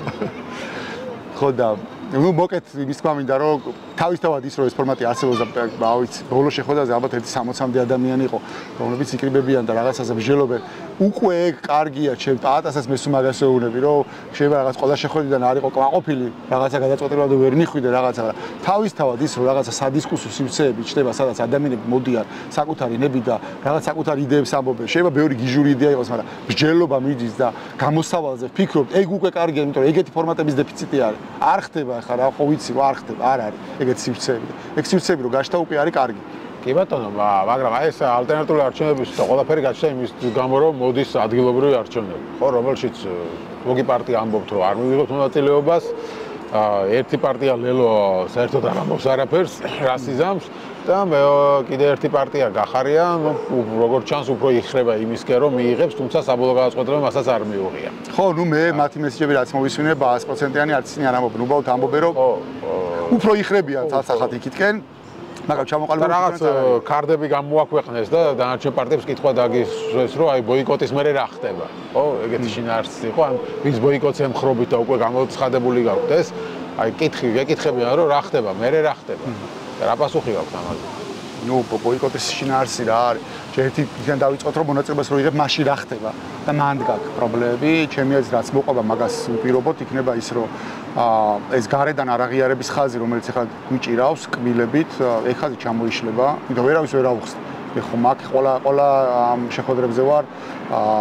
A: ხო და ნუ მოკეთ იმის თქმა მინდა რომ თავისთავად ის რომ ეს ფორმატი არსებობს და ავიც ბოლო შეხვედრაზე ალბათ ერთი 60-მდე ადამიანი იყო რომლებიც იკრიბებიან და რაღაცაზე მსჯელობენ უკვე ეგ კარგია ჩემ პატასაც მესუ მაგას ეუბნები რომ შეიძლება რაღაც ყველა შეხვედრიდან არ იყო კმაყოფილი რაღაცა გადაწყვეტილად ვერ მიხვიდე რაღაცა თავისთავად ის რომ რაღაცა სადისკუსიო სივრცეები ჩნდება სადაც ადამიანები მოდიან საკუთარი ნებით და რაღაც საკუთარი იდეებს ამბობენ შეიძლება ბევრი გიჟური იდეა იყოს მაგრამ მსჯელობა მიდის და გამოსავალზე ფიქრობთ ეგ უკვე კარგია იმიტომ რომ ეგეთი ფორმატების დეფიციტი არის არ ხდება ახლა რა ხო ვიცი რომ არ ხდება არ არის ეგეთ სივრცეები. ეგ სივრცეები რო გაჩნდა უკვე არის კარგი.
B: კი ბატონო, მაგრამ აი ეს ალტერნატიული არჩევნების და ყველაფერი გაჩნდა იმის გამო რომ მოდის ადგილობრივი არჩევნები. ხო, რომელშიც ლოგი პარტია ამბობთ რომ არ მივიღებთ მონაწილეობას. ერთი პარტია ლელო საერთოდ არ ამბობს არაფერს, რას იზამს და კიდე ერთი პარტია გახარია, როგორც ჩანს უფრო იხრება იმისკენ რომ მიიღებს, თუმცა საბოლოო გადაწყვეტილება მასაც არ მიუღია.
A: ხო, ნუ მე მათი მესიჯები რაც მოვისმინე 100%-იანი არც ისინი არ ამბობენ, უბრალოდ ამბობენ რომ უფრო იხრებიან ცალსახად იქითკენ. მაგრამ ჩამოყალიბდა
B: რაღაც კარდები გამოაქვეყნეს და დანარჩენ პარტიებს კითხვა დაგისვეს რომ აი ბოიკოტის მერე რა ხდება. ხო, ეგეთი შინაარსი იყო, ან ვის ბოიკოტს ემხრობით და უკვე გამოცხადებული გაქვთ ეს. აი გეკითხებიან რომ რა ხდება, მერე რა ხდება. რა პასუხი გაქვთ ამაზე?
A: ნუ ბოიკოტის შინაარსი რა არის? ერთი ისენ დავიწყოთ რომ მონაწილეობას რო იღებ, მაშინ რა ხდება და მანდ გაქვს პრობლემები, ჩემი აზრით რაც მოყვება მაგას უპირობოთ, იქნება ის რომ ეს გარედან არაღიარების ხაზი, რომელიც ახლა გვიჭირავს კბილებით, ეხაზი ჩამოიშლება, იმიტომ ვერავის ვერ აუხსნა. ეხო მაგ ყველა ამ შეხვედრებზე ვარ,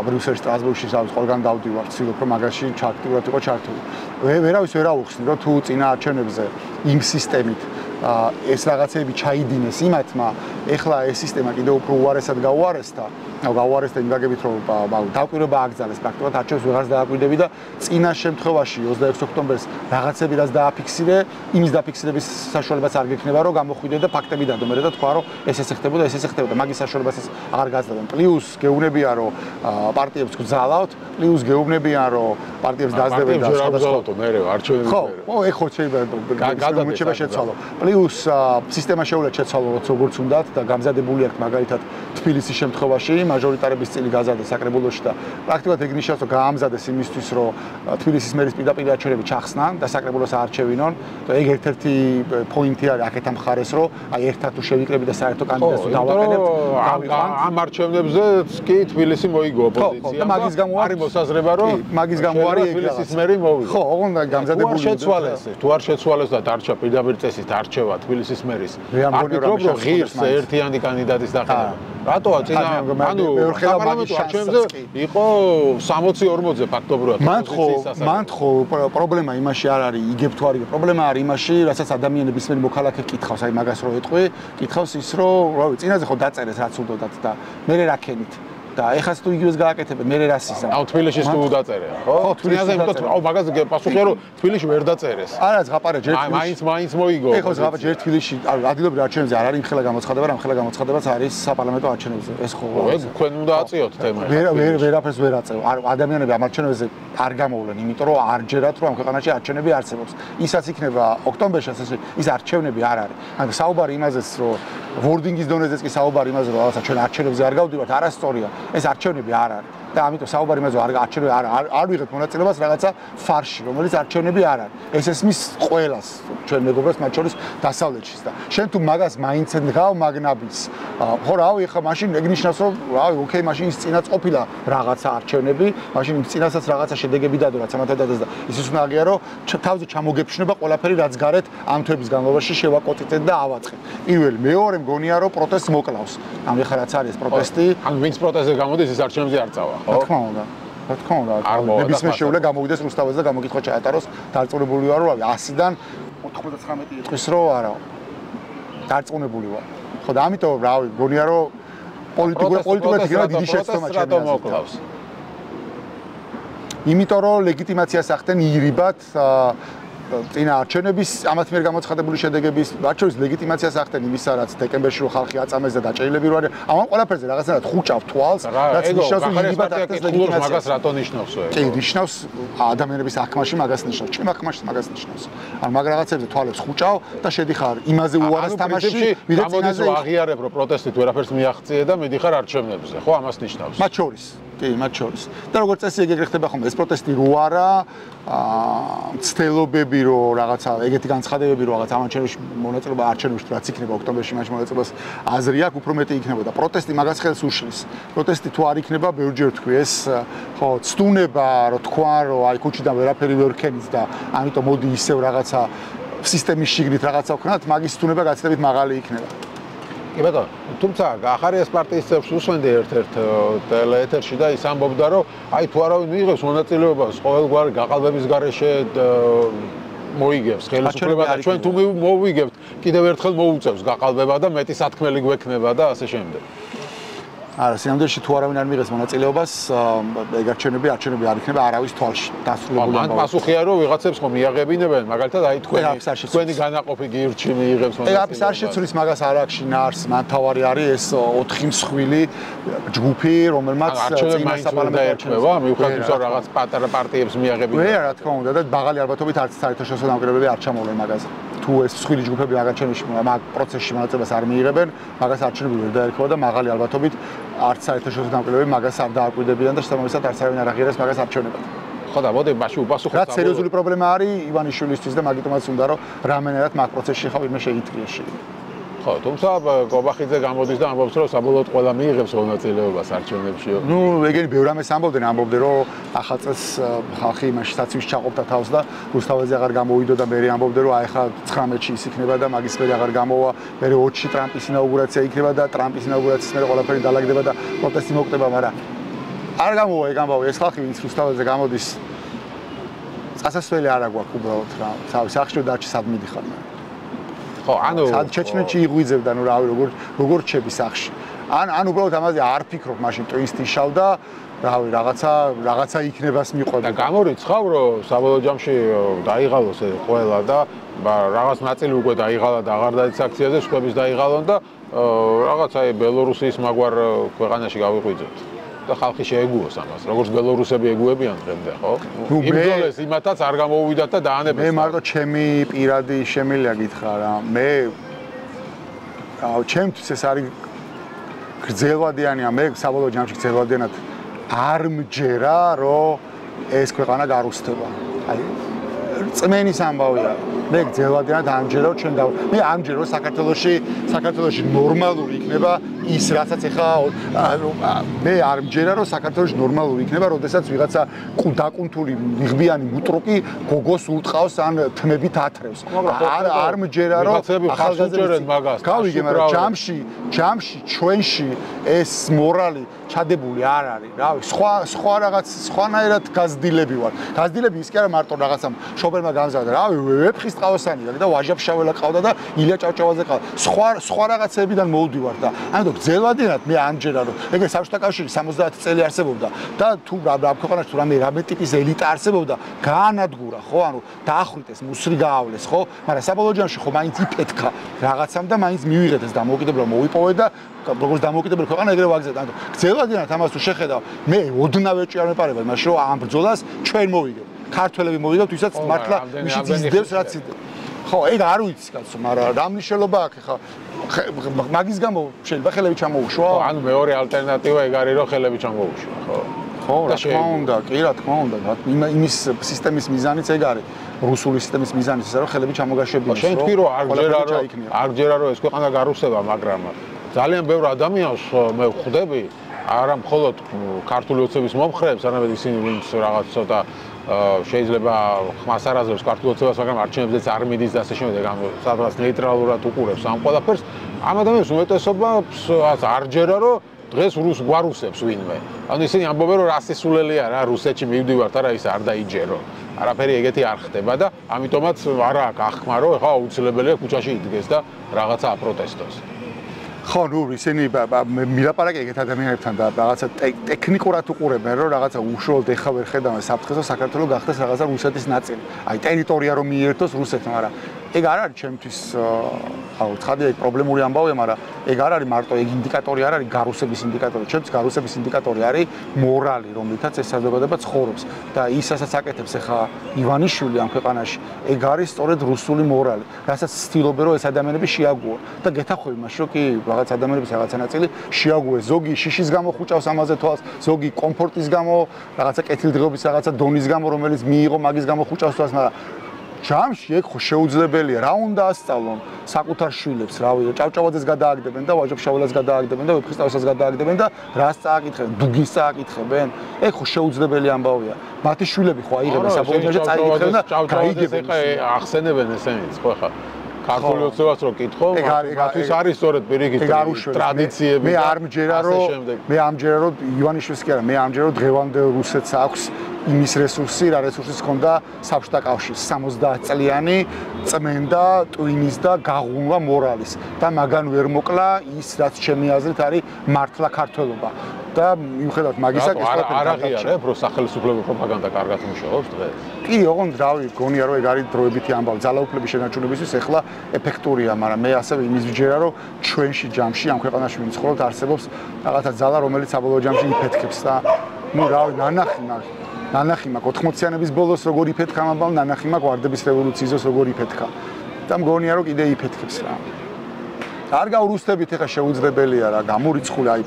A: ბრიუსელში, სტრასბურგში, ყველგან დავდივარ, ვცდილობ რომ მაგაში აქტიურად იყო ჩართული. ვერავის ვერ აუხსნი, რომ თუ წინა არჩევნებზე იმ სისტემით ეს რაღაცები ჩაიდინეს იმათმა, ეხლა ეს სისტემა კიდევ უფრო უარესად გაუარესდა, გაუარესდა იმ გაგებით რომ დაკვირვება აკრძალეს, პრაქტიკულად არჩევნებს ვეღარს დააკვირდები და წინა შემთხვევაში 26 ოქტომბერს რაღაცები რაც დააფიქსირე, იმის დაფიქსირების საშუალებაც არ გექნება რომ გამოხვიდე და ფაქტები დადო და თქვა რომ ეს ხდებოდა, მაგის საშუალებასაც არ გაძლევენ. პლუს გეუბნებიან რომ პარტიებს გძალავთ, პლუს გეუბნებიან რომ პარტიებს დაძლებენ და
B: სხვადასხვა მე არჩევნები
A: ხო, ეხო შეიძლება შეცვალო. პლუს სისტემა შეუძლია შეცვალოს როგორც უნდათ და გამზადებული აქვს მაგალითად თბილისის შემთხვევაში, მაჟორიტარების წილი გაზარდა საკრებულოში და პრაქტიკულად ეგ ნიშნავს, რომ გაამზადეს იმისთვის, რომ თბილისის მერის პირდაპირ არჩევნები ჩახსნან და საკრებულოს არჩევინონ. ეგ ერთ-ერთი პოინტი არის აქეთ ამ მხარეს, რომ აი ერთად თუ შევიკრები და საერთო კანდიდატს დავაყენებთ,
B: ამ არჩევნებზეც კი თბილისი მოიგო ოპოზიცია.
A: და მაგის გამო
B: არის მოსაზრება, რომ
A: მაგის გამო არის
B: თბილისის მერი მოვიგო.
A: ხო, ოღონდ გამზადებული
B: თუ არ შეცვალეს და დარჩა პირდაპირ წესით არჩევა თბილისის მერის. არ ვფიქრობ, რომ ღირს ერთიანი კანდიდატის დაყენება. რატოა წინა საპარლამენტო არჩევნებზე იყო 60-40-ზე ფაქტობრივად
A: მან ხო პრობლემა იმაში არ არის იგებ თუ არ იგებ პრობლემა არის იმაში რასაც ადამიანების მე მოქალაქე კითხავს აი მაგას რო ეტყვი კითხავს ის რომ რავი წინაზე ხო დაწერეს რაც უდოდათ და მე რაკენით და ეხაც თუ იგივეს გააკეთებენ მე რას ისა
B: აუ თბილისში თუ დაწერე ხო თბილისზე იმიტომ აუ მაგაზე პასუხია რომ თბილისში ვერ დაწერეს
A: არა ზღაპარე ჯერ
B: მაინც მოიგო
A: ეხო ზღაპარე ჯერ თბილისში ადგილობრივ არჩევნებზე არ არის იმხელა გამოცხადება რამხელა გამოცხადებაც არის საპარლამენტო არჩევნებზე ეს ხო
B: ეგ თქვენ უნდა აწიოთ თემა
A: ვერაფერს ვერ აწევ ადამიანები ამ არჩევნებზე არ გამოვლენ იმიტომ რომ არ ჯერათ რომ ამ ქვეყანაში არჩევნები არსებობს ისაც იქნება ოქტომბერში ის არჩევნები არ არის ანუ საუბარი იმაზეც რომ ვორდინგის დონეზეც კი საუბარი იმაზე რომ რაღაცა ჩვენ არჩევნებზე არ გავდივართ არასწორია ეს არჩევნები არ არის და ამიტომ საუბარი იმაზე რომ არჩევნები არ ვიღებთ მონაწილეობას რაღაცა ფარში რომელიც არჩევნები არ არის ეს ესმის ყველას ჩვენ მეგობრებს მათ შორის დასავლეთშიც და შენ თუ მაგას მაინც დგავ მაგნაბის ხო რავი ხა მაშინ ეგ ნიშნავს რომ რავი ოკეი მაშინ ის წინაც ყოფილა რაღაცა არჩევნები მაშინ იმ წინასაც რაღაცა შედეგები დადო რაც ამათ დადას და ის უნდა აღიარო თავზე ჩამოგეფშნება ყველაფერი რაც გარეთ ამ თვეების განმავლობაში შევაკოტიტეთ და ავაწყეთ პირველი მეორე მგონია რომ პროტესტს მოკლავს ამ ხა რაც არის პროტესტი
B: ანუ ვინც პროტესტზე გამოდის ის არჩევნებზე არ წავა
A: რა თქმა უნდა რა თქმა უნდა ნებისმიერ შეუძლია გამოვიდეს რუსთაველზე და გამოგითხო ჩაატაროს დარწმუნებული ვარ რომ 100-დან 99 წლის რო არა დარწმუნებული ვარ ხო და ამიტომ რავი გონია რომ პოლიტიკურად იქნება დიდი შეცდომა
B: ჩემს
A: იმიტომ რომ ლეგიტიმაციას ახდენ ირიბად წინა არჩევნების ამათ მიერ გამოცხადებული შედეგების არჩევნების ლეგიტიმაციას ახდენ იმისა რაც დეკემბერში რო ხალხი აწამეს და დაჭრილები რო არის ამან ყველაფერზე რაღაცნაირად ხუჭავ თვალს რაც ნიშნავს რომ ირიბად ახდენს ლეგიტიმაციას
B: მაგას რატო ნიშნავს
A: კი ნიშნავს ადამიანების აღქმაში მაგას ნიშნავს ჩემ აღქმაში მაგას ნიშნავს ან მაგ რაღაცებზე თვალებს ხუჭავ და შედიხარ იმაზე უარეს თამაში
B: ვიდრე წინაზე აღიარებ რომ პროტესტით ვერაფერს მიაღწიე და მიდიხარ არჩევნებზე ხო ამას ნიშნავს
A: მათ შორის კი მათ შორის და როგორც წესი ეგ ხდება ხომ ეს პროტესტი რო არა ცდელობები რო რაღაცა ეგეთი განცხადებები რო რაღაც ამ არჩევნებში მონაწილეობა არჩევნებში რაც იქნება ოქტომბერში მაშინ მონაწილეობას აზრი აქვს უფრო მეტი იქნებოდა პროტესტი მაგას ხელს უშლის პროტესტი თუ არ იქნება ბევრჯერ თქვი ეს ხო ცდუნება რო თქვა რომ აი ქუჩიდან ვერაფერი ვერ ქენიც და ამიტომ მოდი ისევ რაღაცა სისტემის შიგნით რაღაცა ვქნათ მაგის ცდუნება გაცილებით მაღალი იქნება
B: კი ბატონო, თუმცა ახარიას პარტიის წევრს უსვენდი ერთ-ერთ ტელეეთერში და ის ამბობდა, რომ აი თუ არავინ მიიღებს მონაწილეობას ყოველგვარი გაყალბების გარეშე მოიგებს ხელისუფლება და ჩვენ თუ მოვიგებთ, კიდევ ერთხელ მოუწევს გაყალბება და მეტი სათქმელი გვექნება და ასე შემდეგ.
A: არა, სინამდვილეში თუ არავინ არ მიიღებს მონაწილეობას, ეგ არჩევნები არ იქნება არავის თვალში დასრულებული.
B: მან პასუხია რომ ვიღაცებს ხომ მიაღებინებენ, მაგალითად აი თქვენი განაყოფი გირჩი მიიღებს
A: მონაწილეობას. ეგ არ შეცვლის მაგას არ აქვს შინაარს, მან თავარი არის ეს 4 მსხვილი ჯგუფი, რომელმაც
B: წინა საპარლამენტო არჩევნებია, მიუხედავად იმისა, რომ რაღაც პატარა პარტიებს მიაღებინებენ.
A: რა თქმა უნდა და მაღალი ალბათობით არც საერთაშორისო დამკვირვებლები არ ჩამოვლენ მაგაზე. თუ ეს მსხვილი ჯგუფები არჩევნებში მაგ პროცესში მონაწილეობას არ მიიღებენ, მაგას არჩევნები ვერ დაერქვა და მაღალი ალბათობით არც საერთაშორისო დამკვირვებლები მაგას არ დააკვირდებიან და შესაბამისად არც არავინ არ აღიარებს მაგას არჩევნებად.
B: ხო და მოდი მაშინ უპასუხოთ.
A: რაც სერიოზული პრობლემა არის ივანიშვილისთვის და მაგიტომაც უნდა რომ რამენერად მაგ პროცესში ხავ იმე შეიტყვიეს.
B: ხო, თუმცა კობახიძე გამოდის და ამბობს რომ საბოლოოდ ყველა მიიღებს მონაწილეობას არჩევნებში.
A: ნუ ეგენი ბევრ ამას ამბობდნენ რომ ახალწელს ხალხი იმაში საცივში ჩაყოფდა თავს და რუსთაველზე აღარ გამოვიდო და მე ამბობდნენ რომ აი ხა 19-ში ის იქნება და მაგის მერე აღარ გამოვა, მე 20-ში ტრამპის ინაუგურაცია იქნება და ტრამპის ინაუგურაციის მერე ყველაფერი დალაგდება და პროტესტი მოხდება, მაგრამ არ გამოვა ეგ ამბავი, ეს ხალხი ვინც რუსთაველზე გამოდის წასასვლელი არ აქვს უბრალოდ რა, თავის სახში დარჩი სად მიდიხარ მე.
B: ხო, ანუ
A: სად ჩეჩნეთში იღვიძებდა, ნუ რავი, როგორ რჩები სახში. ან უბრალოდ ამაზე არ ფიქრობ, მაშინ ტვისტი შავ და რავი, რაღაცა იქნებას მიყვება.
B: და გამორიცხავ, რომ საბოლოო ჯამში დაიღალოს ყველა და რაღაც ნაწილი უკვე დაიღალა და აღარ დაიწყეს აქციაზე, სხვების დაიღალონ და რაღაცა ბელორუსიის მაგვარ ქვეყანაში გავიღვიძებთ. და ხალხი შეეგუოს ამას. როგორც ბელორუსები ეგუებიან დღემდე, ხო? იმდოლეს იმათაც არ გამოუვიდათ და დაანებეს.
A: მე მარტო ჩემი პირადი შემილია გითხრა რა. მე ჩემთვის ეს არის გრძელვადიანია, მე საბოლოო ჯამში გრძელვადიანად არ მჯერა, რომ ეს ქვეყანა გარუსტება. აი, წმენის ამბავია. მე გრძელვადიანად ამჯერა, რომ მე ამჯერა, რომ საქართველოში ნორმალური იქნება ის, რასაც ეხა მე არ მჯერა, რომ საქართველოში ნორმალური იქნება, როდესაც ვიღაცა დაკუნთული მიღბიანი მუტრუკი გოგოს უტყავს ან თმებით ათრევს. არ მჯერა, რომ
B: ახალგაზრდებს მაგას.
A: გავიგე, მაგრამ ჯამში ჩვენში ეს მორალი ჩადებული არ არის. რავი, სხვა რაღაც სხვანაირად გაზრდილები ვარ. გაზრდილები ის კი არა მარტო რაღაცამ შობერმა გამზარდა. რავი, ვეფხის ტყავოსანი და ვაჟაფშაველა ყავდა და ილია ჭავჭავაძე ყავდა. სხვა რაღაცებიდან მოვდივარ და ამიტომ გრძელვადიანად მე ამჯერა რომ ეგრე საბჭოთა კავშირი 70 წელი არსებობდა და თუ რა ქვეყანაში თუ რამე ტიპის ელიტა არსებობდა გაანადგურა ხო ანუ დაახრიტეს მუსრი გაავლეს ხო მაგრამ საბოლოო ჯამში ხო მაინც იფეთქა რაღაცამ და მაინც მივიღეთ ეს დამოუკიდებლობა მოვიპოვე და როგორც დამოუკიდებელი ქვეყანა ეგრე ვაგზავნე ანუ გრძელვადიანად ამას თუ შეხედავ მე ოდნავ ეჭვი არ მეპარება იმაში რომ ამ ბრძოლას ჩვენ მოვიგებთ ქართველები მოვიგებთ ვისაც მართლა მიშიც იზრდებს რაც ხო ეგ არ ვიცი კაცო მაგრამ რა მნიშვნელობა აქვს ხა მაგის gammo შეიძლება ხელები ჩამოუშვა?
B: ანუ მეორე ალტერნატივა ეგ არის რომ ხელები ჩამოუშვა, ხო?
A: ხო, რა თქმა უნდა, კი რა თქმა უნდა, იმის სისტემის მიზანიც ეგ არის. რუსული სისტემის მიზანიც ისე რომ ხელები ჩამოგაშვებინოს.
B: შენ თქვი რომ არ ჯერა რომ ეს ქვეყანა გარუსება, მაგრამ ძალიან ბევრ ადამიანს მე ვხვდები, არა მხოლოდ ქართული ოცნების მომხრეებს, არამედ ისინი ვინც რაღაც ცოტა შეიძლება ხმას არ აძლევს ქართულ ოცნებას, მაგრამ არჩევნებზეც არ მიდის და ასე შემდეგ, სადღაც ნეიტრალურად უყურებს ამ ყველაფერს. ამ ადამიანებს უმეტესობას არ ჯერა რომ დღეს რუს გვარუსებს ვინმე. ანუ ისინი ამბობენ რომ რასისულელია რა რუსეთში მივდივართ, არა ის არ დაიჯერო. არაფერი ეგეთი არ ხდება და ამიტომაც არა აქვს ახმა რომ ეხლა აუცილებელია ქუჩაში იდგეს და რაღაცა აპროტესტოს.
A: ხო, ნუ ისინი მილაპარაკე ეგეთ ადამიანებთან და რაღაცა ტექნიკურად უყურებენ, რომ რაღაცა უშუალოდ ეხა ვერ ხედავენ საფრთხეს, რომ საქართველოს გახდეს რაღაცა რუსეთის ნაწილი. აი, ტერიტორია რომ მიერთოს რუსეთთან, მაგრამ ეგ არ არის ჩემთვის ცხადია ეგ პრობლემური ამბავია, მაგრამ ეგ არ არის მარტო ეგ ინდიკატორი არ არის გარუსების ინდიკატორი. ჩემთვის გარუსების ინდიკატორი არის მორალი, რომლითაც ეს საზოგადოება ცხოვრობს და ისაც აკეთებს ეხა ივანიშვილი ამ ქვეყანაში, ეგ არის სწორედ რუსული მორალი, რასაც ცდილობენ რომ ეს ადამიანები შეაგუო და გეთახვევი მაშინ რომ კი რაღაც ადამიანების რაღაცა ნაწილი შეაგუეს, ზოგი შიშის გამო ხუჭავს ამაზე თვალს, ზოგი კომფორტის გამო, რაღაცა კეთილდღეობის რაღაცა დონის გამო, რომელიც მიიღო მაგის გამო ხუჭავს თვალს, მაგრამ ჯამში ეგ ხო შეუძლებელია, რა უნდა ასწავლონ საკუთარ შვილებს, რავი, ჭავჭავაძეს გადააგდებენ და ვაჟაფშაველას გადააგდებენ და ვეფხისტყაოსას გადააგდებენ და რას წააკითხებენ, დუგის წააკითხებენ, ეგ ხო შეუძლებელი ამბავია. მათი შვილები ხო აიღებენ საბოლოო ჯამში წაიკითხებენ და გაიგებენ.
B: ახსენებენ ესენიც, ხო ხა ქართული ოცნებას რო კითხო, მათთვის არის სწორედ პირიქით ტრადიციები.
A: მე არ მჯერა რომ ივანიშვილს კი არა, მე ამჯერა რომ დღევანდელ რუსეთს აქვს იმის რესურსი, რა რესურსის ჰქონდა საბჭოთა კავშირს 70 წლიანი წმენდა, ტვინის და გაღუნვა მორალის და მაგან ვერ მოკლა ის, რაც ჩემი აზრით არის მართლა ქართველობა. და მიუხედავად მაგისა ეს ყველაფერი
B: არ აღიარებ, რომ სახელმწიფო პროპაგანდა კარგად მუშაობს დღეს.
A: კი, ოღონდ რავი, გონია რომ ეგ არის დროებითი ამბავი. ძალაუფლების შენარჩუნებისთვის ეხლა ეფექტურია, მაგრამ მე ასევე იმის ვიჯერა, რომ ჩვენში ჯამში ამ ქვეყანაში ვინც ცხოვრობთ, არსებობს რაღაცა ძალა, რომელიც საბოლოო ჯამში იფეთქებს და ნუ რავი, ნანახი მაქვს 80-იანების ბოლოს როგორ იფეთქა ამ ამბავ, ნანახი მაქვს ვარდების რევოლუციის დროს როგორ იფეთქა. და მგონია რომ კიდე იფეთქებს რა. არ გავრუსტებით ეხა შეუძლებელია რა, გამორიცხული აი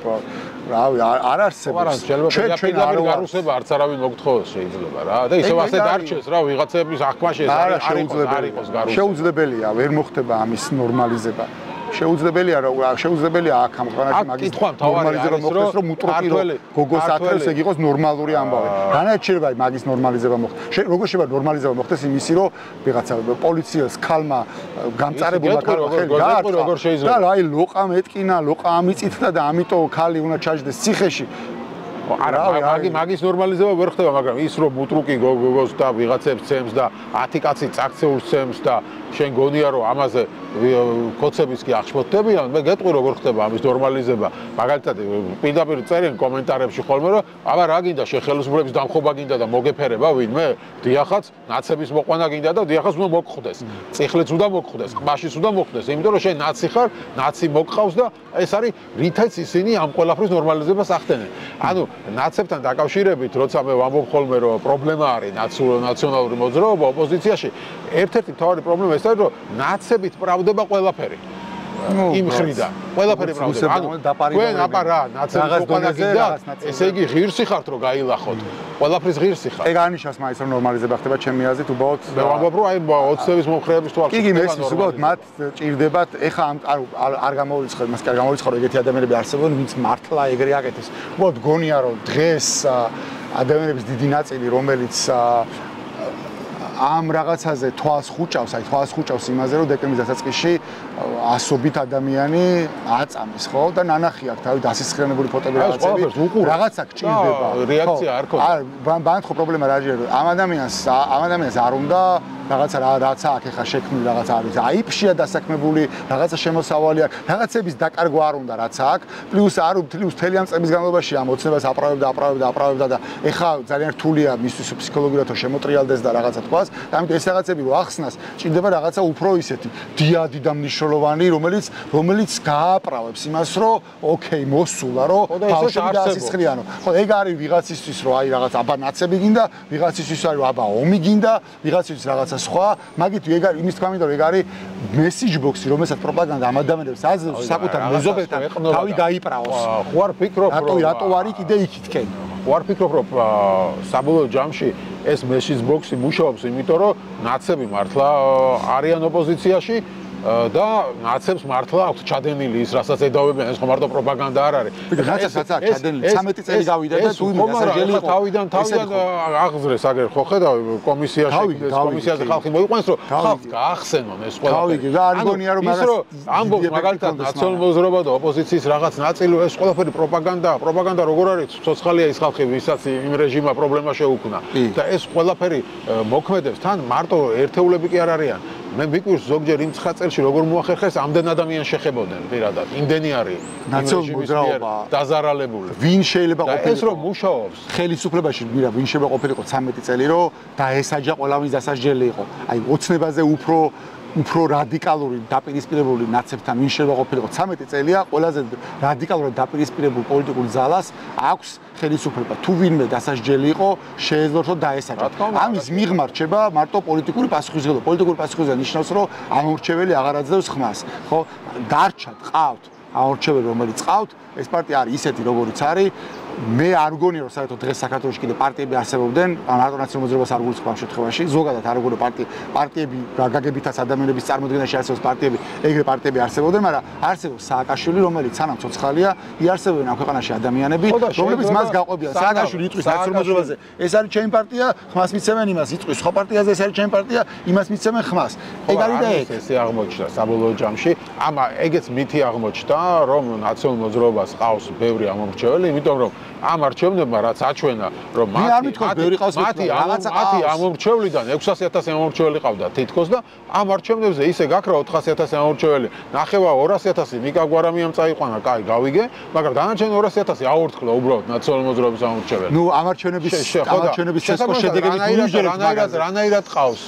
A: რავი, არ არსებობს.
B: ჩვენ არ გარუსება არც არავინ მოგთხოვოს შეიძლება რა. და ისევ ასე დარჩეს რა, ვიღაცების აღქმაში ეს არ იყოს გარუსება.
A: შეუძლებელია, ვერ მოხდება αμის ნორმალიზება. შეუძლებელია აქ ამ ქვეყანაში მაგის ნორმალიზება მოხდეს, რომ უტრუკი გოგოს ათრევს, ეგ იყოს ნორმალური ამბავი. რანაირად შეიძლება მაგის ნორმალიზება მოხდეს? როგორ შეიძლება ნორმალიზება მოხდეს იმისი, რომ ვიღაცა პოლიციას ქალმა გამწარებულმა ქალმა ხელი გაარტყა და აი ლოყა მეტკინა, ლოყა ამიწითდა და ამიტომ ქალი უნდა ჩაჯდეს ციხეში.
B: არა, მაგის ნორმალიზება ვერ ხდება, მაგრამ ის რომ უტრუკი გოგოს და ვიღაცებს ცემს და 10 კაცი წაქცეულს ცემს და შენ გონია რომ ამაზე კოცების კი აღშფოთდებიან, მე გეტყვი როგორ ხდება ამის ნორმალიზება. მაგალითად, პირდაპირ წერენ კომენტარებში ხოლმე რომ აბა რა გინდა ხელისუფლების დამხობა გინდა და მოგეფერება ვინმე? დიახაც, ნაცების მოყვანა გინდა და დიახაც უნდა მოგხვდეს. წიხლიც უნდა მოგხვდეს, ყბაშიც უნდა მოგხვდეს, იმიტომ რომ შენ ნაცი ხარ, ნაცი მოგყავს და ეს არის რითაც ისინი ამ ყველაფრის ნორმალიზებას ახდენენ. ანუ ნაცებთან დაკავშირებით, როცა მე ვამბობ ხოლმე რომ პრობლემა არის ნაციონალური მოძრაობა ოპოზიციაში, ერთ-ერთი მთავარი პრობლემა ეს არის რომ ნაცებით პრავდება ყველაფერი. იმ ხრიდან. ყველაფერი ბრალდება. ანუ თქვენ აბა რა, ნაცემის უკანა გინდა, ესე იგი ღირსი ხართ რომ გაილახოთ. ყველაფრის ღირსი ხართ.
A: ეგ არნიშნავს მაინც რომ ნორმალიზება ხდება ჩემი აზრით, უბრალოდ
B: მე ვამბობ რომ აი ოცნების მომხრეების თუ არ
A: კი, მესმის, უბრალოდ მათ ჭირდებათ, ეხა არ გამოუცხადოთ, მას კი არ გამოუცხადოთ, ეგეთი ადამიანები არსებობენ, ვინც მართლა ეგრე აკეთეს. უბრალოდ გონია რომ დღეს ადამიანების დიდი ნაწილი, რომელიც ამ რაღაცაზე თვალს ხუჭავს იმაზე, რომ დეკემბრის დასაწყისში ასობით ადამიანი აწამის, ხო? და ნანახი აქვს თავი დასისხლენებული ფოტოები რაღაცები. რაღაცა გჭირდება.
B: რეაქცია არ ქონდა.
A: ბანთ ხო პრობლემა რა ჟერ. ამ ადამიანს არ უნდა რაღაცა აქ ეხა შექმნილი რაღაცა არის. აიფშია დასაქმებული რაღაცა შემოსავალი აქვს. რაღაცების დაკარგვა არ უნდა რაც აქვს. პლუს მთელი ამ წლების განმავლობაში ამ ოცნებას აპრავებდა და ეხა ძალიან რთულია მისთვის ფსიქოლოგიურად რომ შემოტრიალდეს და რაღაცა თქვას. ამიტომ ეს რაღაცები რო ახსნას, ჭირდება რაღაცა უფრო ისეთი დიადი და მნიშვნელოვანი, რომელიც გააправებს იმას, რომ ოკეი, მოსულა, რომ ბავშვები დაასისხლიანო. ხო, ეგ არის ვიღაცისთვის, რომ აი რაღაც აბა ნაცები გინდა, ვიღაცისთვის არის რომ აბა ომი გინდა, ვიღაცისთვის რაღაცა სხვა, მაგით ეგ არის იმის თქმა მინდა, რომ ეგ არის მესიჯ ბოქსი, რომელსაც პროპაგანდა ამ ადამიანებს აძლევს საკუთარ მეზობელთან თავი გაიправოს.
B: ხო არ ფიქრობ, რომ
A: რატო არის კიდე იქითკენ?
B: ხო არ ფიქრობ, რომ საბოლოო ჯამში ეს მესიჯ ბოქსი მუშაობს, იმიტომ რომ ნაცები მართლა არიან ოპოზიციაში და ნაცებს მართლა აქვს ჩადენილი ის, რასაც ედავებიან, ეს ხო მარტო პროპაგანდა არ არის.
A: ნაცებსაც აქვს ჩადენილი, 13 წელი გავიდა და თუ
B: დასაჯელი იყო. თავიდან აღზრეს აგერ ხო ხედავ კომისიაზე ხალხი მოიყვანს, რომ ხალხს გაახსენონ ეს ყველაფერი.
A: თავი და არ გონია რომ
B: მაგას ამბობს მაგალითად ნაციონალური მოძრაობა და ოპოზიციის რაღაც ნაწილი ეს ყველაფერი პროპაგანდაა. პროპაგანდა როგორ არის? ცოცხალია ის ხალხი, ვისაც იმ რეჟიმმა პრობლემა შეუქმნა. და ეს ყველაფერი მოქმედებს თან მარტო ერთეულები კი არ არიან. მე მიკვირს ზოგჯერ იმ 9 წელში როგორ მოახერხეს ამდენ ადამიანს შეხებოდნენ პირადად. იმდენი არის
A: ნაციონალური მოძრაობა
B: დაზარალებული.
A: ვინ შეიძლება ყოფილიყო?
B: ეს რომ მუშაობს
A: ხელისუფლებაში ვინ შეიძლება ყოფილიყო 13 წელი რომ დაესაჯა ყველა ვინც დასაჯელი იყო. აი ოცნებაზე უფრო რადიკალური დაპირისპირებული ნაცებთან ვინ შეიძლება ყოფილიყო 13 წელია ყველაზე რადიკალურად დაპირისპირებულ პოლიტიკურ ძალას აქვს ხელისუფლება. თუ ვინმე დასაჯელი იყო შეეძლოს დაესაჯა. ამის მიღმა რჩება მარტო პოლიტიკური პასუხისმგებლობა. პოლიტიკური პასუხისმგებლობა ნიშნავს რომ ამორჩეველი აღარ აძლევს ხმას, ხო? დარჩა ყავთ ამორჩეველი რომელიც ყავთ, ეს პარტია არის ისეთი როგორიც არის. მე არ მგონია რომ საერთოდ დღეს საქართველოში კიდე პარტიები არსებობდნენ, ნატო ნაციონალურ მოძრაობას არ გულისხმობ ამ შემთხვევაში. ზოგადად არ მგონია პარტიები გაგებითაც ადამიანების წარმოდგენაში არსებობს პარტიები, ეგრე პარტიები არსებობდნენ, მაგრამ არსებობს სააკაშვილი, რომელიც სანამ ცოცხალია, იარსებებენ ამ ქვეყანაში ადამიანები, რომლებიც მას გაყვებიან. სააკაშვილი იტყვის ნაციონალურ მოძრაობაზე, ეს არის ჩემი პარტია, ხმას მიცემენ იმას, იტყვის სხვა პარტიაზე, ეს არის ჩემი პარტია, იმას მიცემენ ხმას. ეგ არის და ეგ.
B: ესე აღმოჩნდა საბოლოო ჯამში, ეგეც მითი აღმოჩნდა, რომ ნაციონალურ მოძრაობას ყავს ბევრი ამომრჩეველი, იმიტომ რომ ამ არჩევნებმა რაც აჩვენა რომ მათი ამომრჩევლიდან 600,000 ამომრჩეველი ყავდა თითქოს და ამ არჩევნებზე ისე გაქრა 400,000 ამომრჩეველი ნახევა 200,000 ნიკა გვარამიამ წაიყვანა, კაი გავიგე, მაგრამ დანარჩენი 200,000 აორთქლა უბრალოდ ნაციონალურ მოძრაობის ამომრჩეველი.
A: ნუ ამ არჩევნების შესაძლო შედეგები
B: რანაირად ყავს?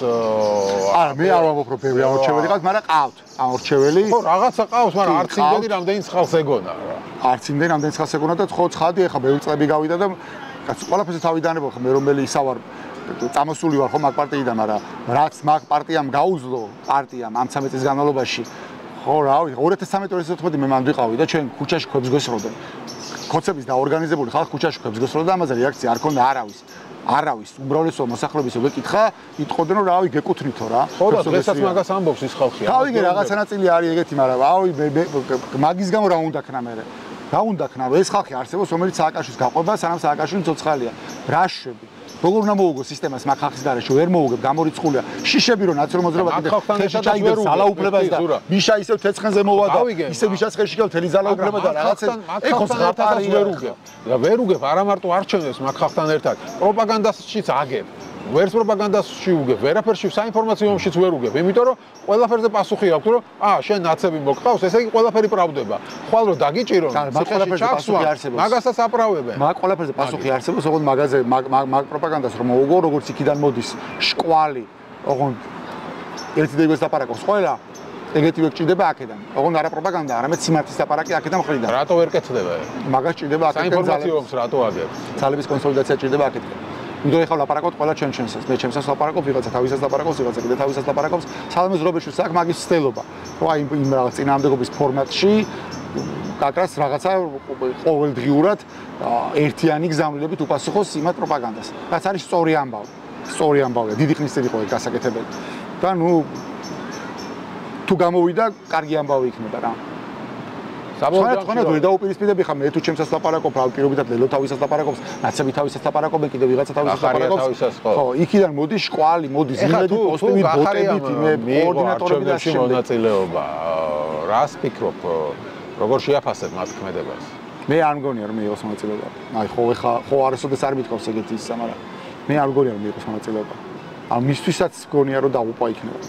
A: არა, მე არ ვამბობ რომ ბევრი ამომრჩეველი ყავს, მაგრამ ყავთ ამორჩეველი.
B: ხო, რაღაცა ყავს, მაგრამ არც იმდენი რამდენი ხალხს ეგონა რა.
A: არც იმდენი რამდენი ხალხს ეგონა და ხო ცხადია, ხა ბევრი წლები გავიდა და ყველაფერზე თავიდანებო ხა მე რომელი ისავარ წამოსული ვარ ხო მაგ პარტიიდან, მაგრამ რაც მაგ პარტიამ გაუძლო პარტიამ ამ 13 წლის განმავლობაში ხო რავი 2013-2014 მე მანდ ვიყავი და ჩვენ ქუჩაში ხვებს გვესროდნენ. ქოცების დაორგანიზებული ხალხი ქუჩაში ხვებს გვესროდა და ამაზე რეაქცია არ ქონდა არავის უმრავლესობა მოსახლეობის ვეკითხა, იტყოდნენ რომ რავი გეკუთვნითო რა.
B: ხო და დღესაც მაგას ამბობს ის ხალხი.
A: თავი რაღაცა ნაწილი არის ეგეთი, მაგრამ რავი მაგის გამო რა უნდა ქნა მე. რა უნდა ქნა, ეს ხალხი არსებობს, რომელიც სააკაშვილის გაყვება, სანამ სააკაშვილი ცოცხალია. რა შვები? როგორ უნდა მოუგო სისტემას მაგ ხალხის გარეშე, ვერ მოუგებ, გამორიცხულია. შიშები რომ ნაციონალურ მოძრაობა კიდე თეთრ ჩაიგებს ძალაუფლებას და მიშა ისევ თეცხენზე მოვა და ისევ მიშას ხელში გավ თელი ძალაუფლება და რაღაცა ეგ ხო ზღაპარი
B: ვერ უგებ. და ვერ უგებ, არა მარტო არჩევნებს მაგ ხალხთან ერთად, პროპაგანდაშიც აგებ. ვერც პროპაგანდაში უგებ, ვერაფერში საინფორმაციო ომშიც ვერ უგებ, იმიტომ რომ ყველაფერზე პასუხი აქვს, რომ შენ ნაცები მოგყავს, ესე იგი ყველაფერი pravdდება. ხვალ რომ დაგიჭირონ, ციხეში ჩაქსვა, მაგასაც აправებენ.
A: მაგ ყველაფერზე პასუხი არსებობს, ოღონდ მაგაზე მაგ პროპაგანდას რომ მოუგო, როგორც იქიდან მოდის შკვალი, ოღონდ ერთი და იგივეს ლაპარაკობს ყველა. ეგეთივე გჭირდება აქედან. ოღონდ არა პროპაგანდა, არამედ სიმართლის ლაპარაკი აქედან მხრიდან.
B: რატო ვერ კეთდება?
A: მაგას ჭირდება აქედან
B: საინფორმაციო ომს რატო აგებ?
A: ძალების კონსოლიდაცია ჭირდება აქედან. იმიტომ ეხლა ლაპარაკობთ ყველა ჩვენს. მე ჩემსაც ლაპარაკობ, ვიღაცა თავისას ლაპარაკობს, ვიღაცა კიდე თავისას ლაპარაკობს. სალამე ზურაბიშვილს აქვს მაგის ცდელობა. რომ აი იმ რაღაც წინააღმდეგობის ფორმატში კაკრას რაღაცა ყოველდღიურად ერთიანი გზავნილებით უპასუხოს იმათ პროპაგანდას. რაც არის სწორი ამბავი. სწორი ამბავია, დიდი ხნის წინ იყო ეს გასაკეთებელი. და თუ გამოვიდა, კარგი ამბავი იქნება რა. საბოლოოდ ვერ დაუპირისპირდები ხა მე თუ ჩემსაც ლაპარაკობ, რა პირობითად ლელო თავისას ლაპარაკობს, ნაცები თავისას ლაპარაკობენ, კიდე ვიღაცა თავისას ლაპარაკობს. ხო, იქიდან მოდის ყვალი, მოდის იმედი, პოსტივი, ბოტები, მე კოორდინატორები და ასე
B: მონაწილეობა. რას ფიქრობ, როგორ შეაფასებ მას ქმედებას?
A: მე არ მგონია რომ მიიღოს მონაწილეობა. აი ხო არასოდეს არ მithავს ეგეთი ისა, მაგრამ მე არ მგონია რომ მიიღოს მონაწილეობა. ამ მისთვისაც მგონია რომ დაუპა იქნება.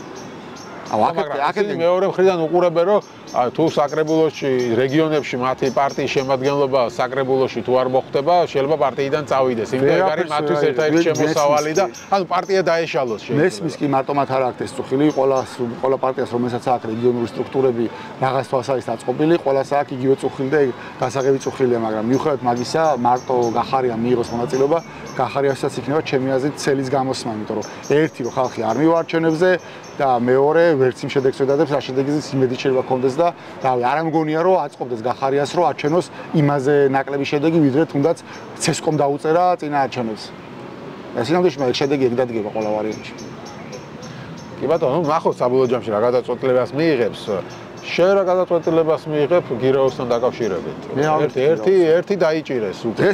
B: აქეთ მეორე მხრიდან უყურებენ რომ თუ საკრებულოში რეგიონებში მათი პარტიის შემადგენლობა საკრებულოში თუ არ მოხდება შეიძლება პარტიიდან წავიდეს იმიტომ ეგ არის მათთვის ერთ-ერთი შემოსავალი და ანუ პარტია დაეშალოს შეიძლება
A: მესმის კი მარტომად არ აქვს ეს წუხილი ყველა პარტიას რომელსაც აქვს რეგიონული სტრუქტურები რაღაც თვალს არის დაწყობილი ყველას აქვს იგივე წუხილი და გასაღები წუხილია მაგრამ მიუხედავად მაგისა მარტო გახარია მიიღოს მონაწილეობა გახარიასაც იქნება ჩემი აზრით ცელის გამოსმა იმიტომ რომ ერთი რომ ხალხი არ მივარჩენებზე და მეორე ვერც იმ შედეგს ვედადებს რა შედეგის იმედი შეიძლება კონდეს და რავი არ ამგონია რომ აწყობდეს გახარიას რომ არჩენოს იმაზე ნაკლები შედეგი ვიდრე თუნდაც ცესკომ დაუწერა წინა არჩევნებს ეს ინამდვილეში მაგ შედეგი ეგ დადგება ყველა ვარიანტში
B: კი ბატონო ნახოთ საბოლოო ჯამში რა გადაწყვეტილებას მიიღებს შენ რა გადაწყვეტილებას მიიღებ გირაოსთან დაკავშირებით ერთი დაიჭირეს უკვე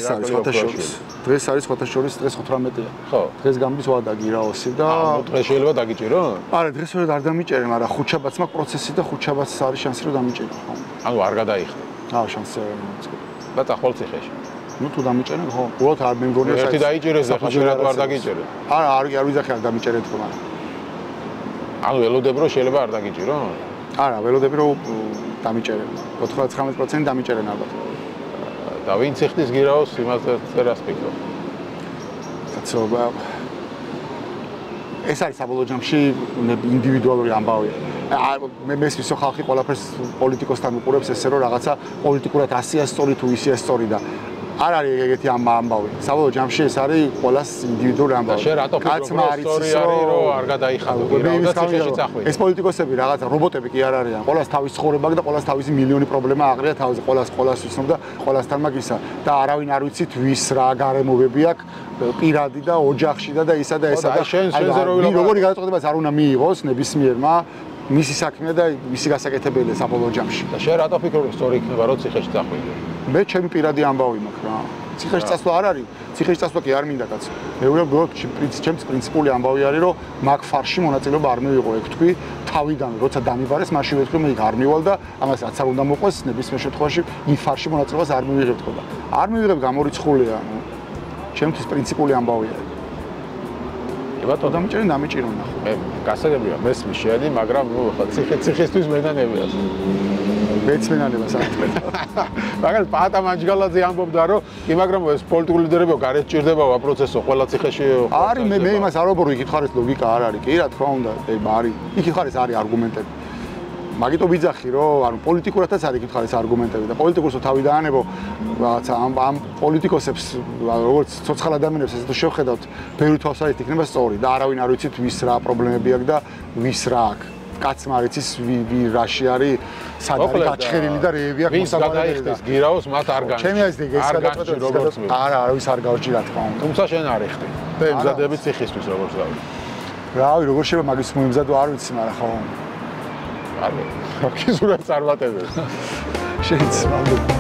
A: დღეს არის ფოთაშორის დღეს 18-ია
B: ხო
A: დღეს გამდის ვადა გირაოსი და
B: დღეს შეიძლება დაგიჭირო
A: არა დღეს ვერ არ დამიჭერე მაგრამ ხუთშაბათს მაქვს პროცესი და ხუთშაბათს არის შანსი რომ დამიჭერო ხო
B: ანუ არ გადაიხდე
A: შანსი არ მომწყვეტ
B: ბატა ხოლმწიფეში
A: თუ დამიჭერე ხო უბრალოდ არ მე მგონია
B: ერთი დაიჭირეს და ხშირად ვარ დაგიჭერე
A: არა არ ვიზახე არ დამიჭერეთ ხო მაგრამ
B: ანუ ველოდებ რომ შეიძლება არ დაგიჭირო
A: არა ველოდები რომ დამიჭერე 99% დამიჭერენ ალბათ
B: და ვინც იხდის გირაოს იმაზე რას ფიქრობ
A: კაცობა ეს არის საბოლოო ჯამში ინდივიდუალური ამბავია მე მესმის ხალხი ყველაფერს პოლიტიკოსთან უყურებს ესე რომ რაღაცა პოლიტიკურად 100-ია სწორი თუ 20-ია სწორი და არ არის ეგეთი ამბავი. საბოლოო ჯამში ეს არის ყოველას ინდივიდუალური ამბავი.
B: შენ რატო ფიქრობ რომ სწორი არის რომ არ გადაიხადო გირაოს და ციხეში წახვიდე.
A: ეს პოლიტიკოსები რაღაცა რობოტები კი არ არიან. ყოველას თავის ცხოვრება და ყოველას თავისი მილიონი პრობლემა აყრია თავზე. ყოველას ვიცნობ და ყოველასთან მაგისა და არავინ არ ვიცით ვის რა გარემოებები აქვს პირადი და ოჯახში და ისა და ესა და როგორი გადაწყვეტილებას არ უნდა მიიღოს ნებისმიერმა მისი საქმეა და მისი გასაკეთებელია საბოლოო ჯამში.
B: და შენ რატო ფიქრობ რომ სწორი იქნება რომ ციხეში წახვიდე?
A: მე ჩემი პირადი ამბავი მაქვს რა. ციხეში წასვლა არ არის. ციხეში წასვლა კი არ მინდა კაცო. მე უბრალოდ ჩემს პრინციპული ამბავი არის რომ მაგ ფარში მონაწილეობა არ მივიღო ეგ თქვი თავიდან როცა დამიბარეს მაშინ ვეთქვი რომ მე იქ არ მივალ და ამას რაც არ უნდა მოყვეს ნებისმიერ შემთხვევაში იმ ფარში მონაწილეობას არ მივიღებ თქო და არ მივიღებ გამორიცხულია ანუ ჩემთვის პრინციპული ამბავია.
B: ბატონო
A: დამიჭირო ნახო.
B: მე გასაგებია მესმის შენი მაგრამ ხო ციხისთვის მენანებია.
A: მეც მენანებას არ ვთქვი.
B: მაგრამ პატა მანჯგალაძე ამბობდა რომ კი მაგრამ ეს პოლიტიკური ლიდერებო გარეთ ჭირდებაო პროცესო ყველა ციხეში
A: არის მე იმას არ ვაბორო იქით ხარ ეს ლოგიკა არ არის კი რა თქმა უნდა არის იქით ხარ ეს არის არგუმენტები მაგიტო ვიძახი რომ ანუ პოლიტიკურადაც არის იქით ხარ ეს არგუმენტები და პოლიტიკურსო თავი დაანებო რაღაცა ამ პოლიტიკოსებს როგორც ცოცხალ ადამიანებს ესე თუ შევხედავთ ბევრი თვალსაზრისით იქნება სწორი და არავინ არ ვიცით ვის რა პრობლემები აქვს და ვის რა აქვს კაცმა არ იცის ვი რაში არის სად არის გაჩხერილი და რეები აქვს
B: ვის გადაიხდის გირაოს მათ არ განჭი
A: ჩემი აზრით ეს გადაწყვეტილება როგორც არა არავის არ გავჭი რა თქმა უნდა
B: თუმცა შენ არ იხდი და ემზადები ციხისთვის როგორც რავი
A: რავი როგორ შეიძლება მაგის მოემზადო არ ვიცი მაგრამ ხო
B: არ ვიცი. აქ ისურვებს არ ვატებებ.
A: შეიძლება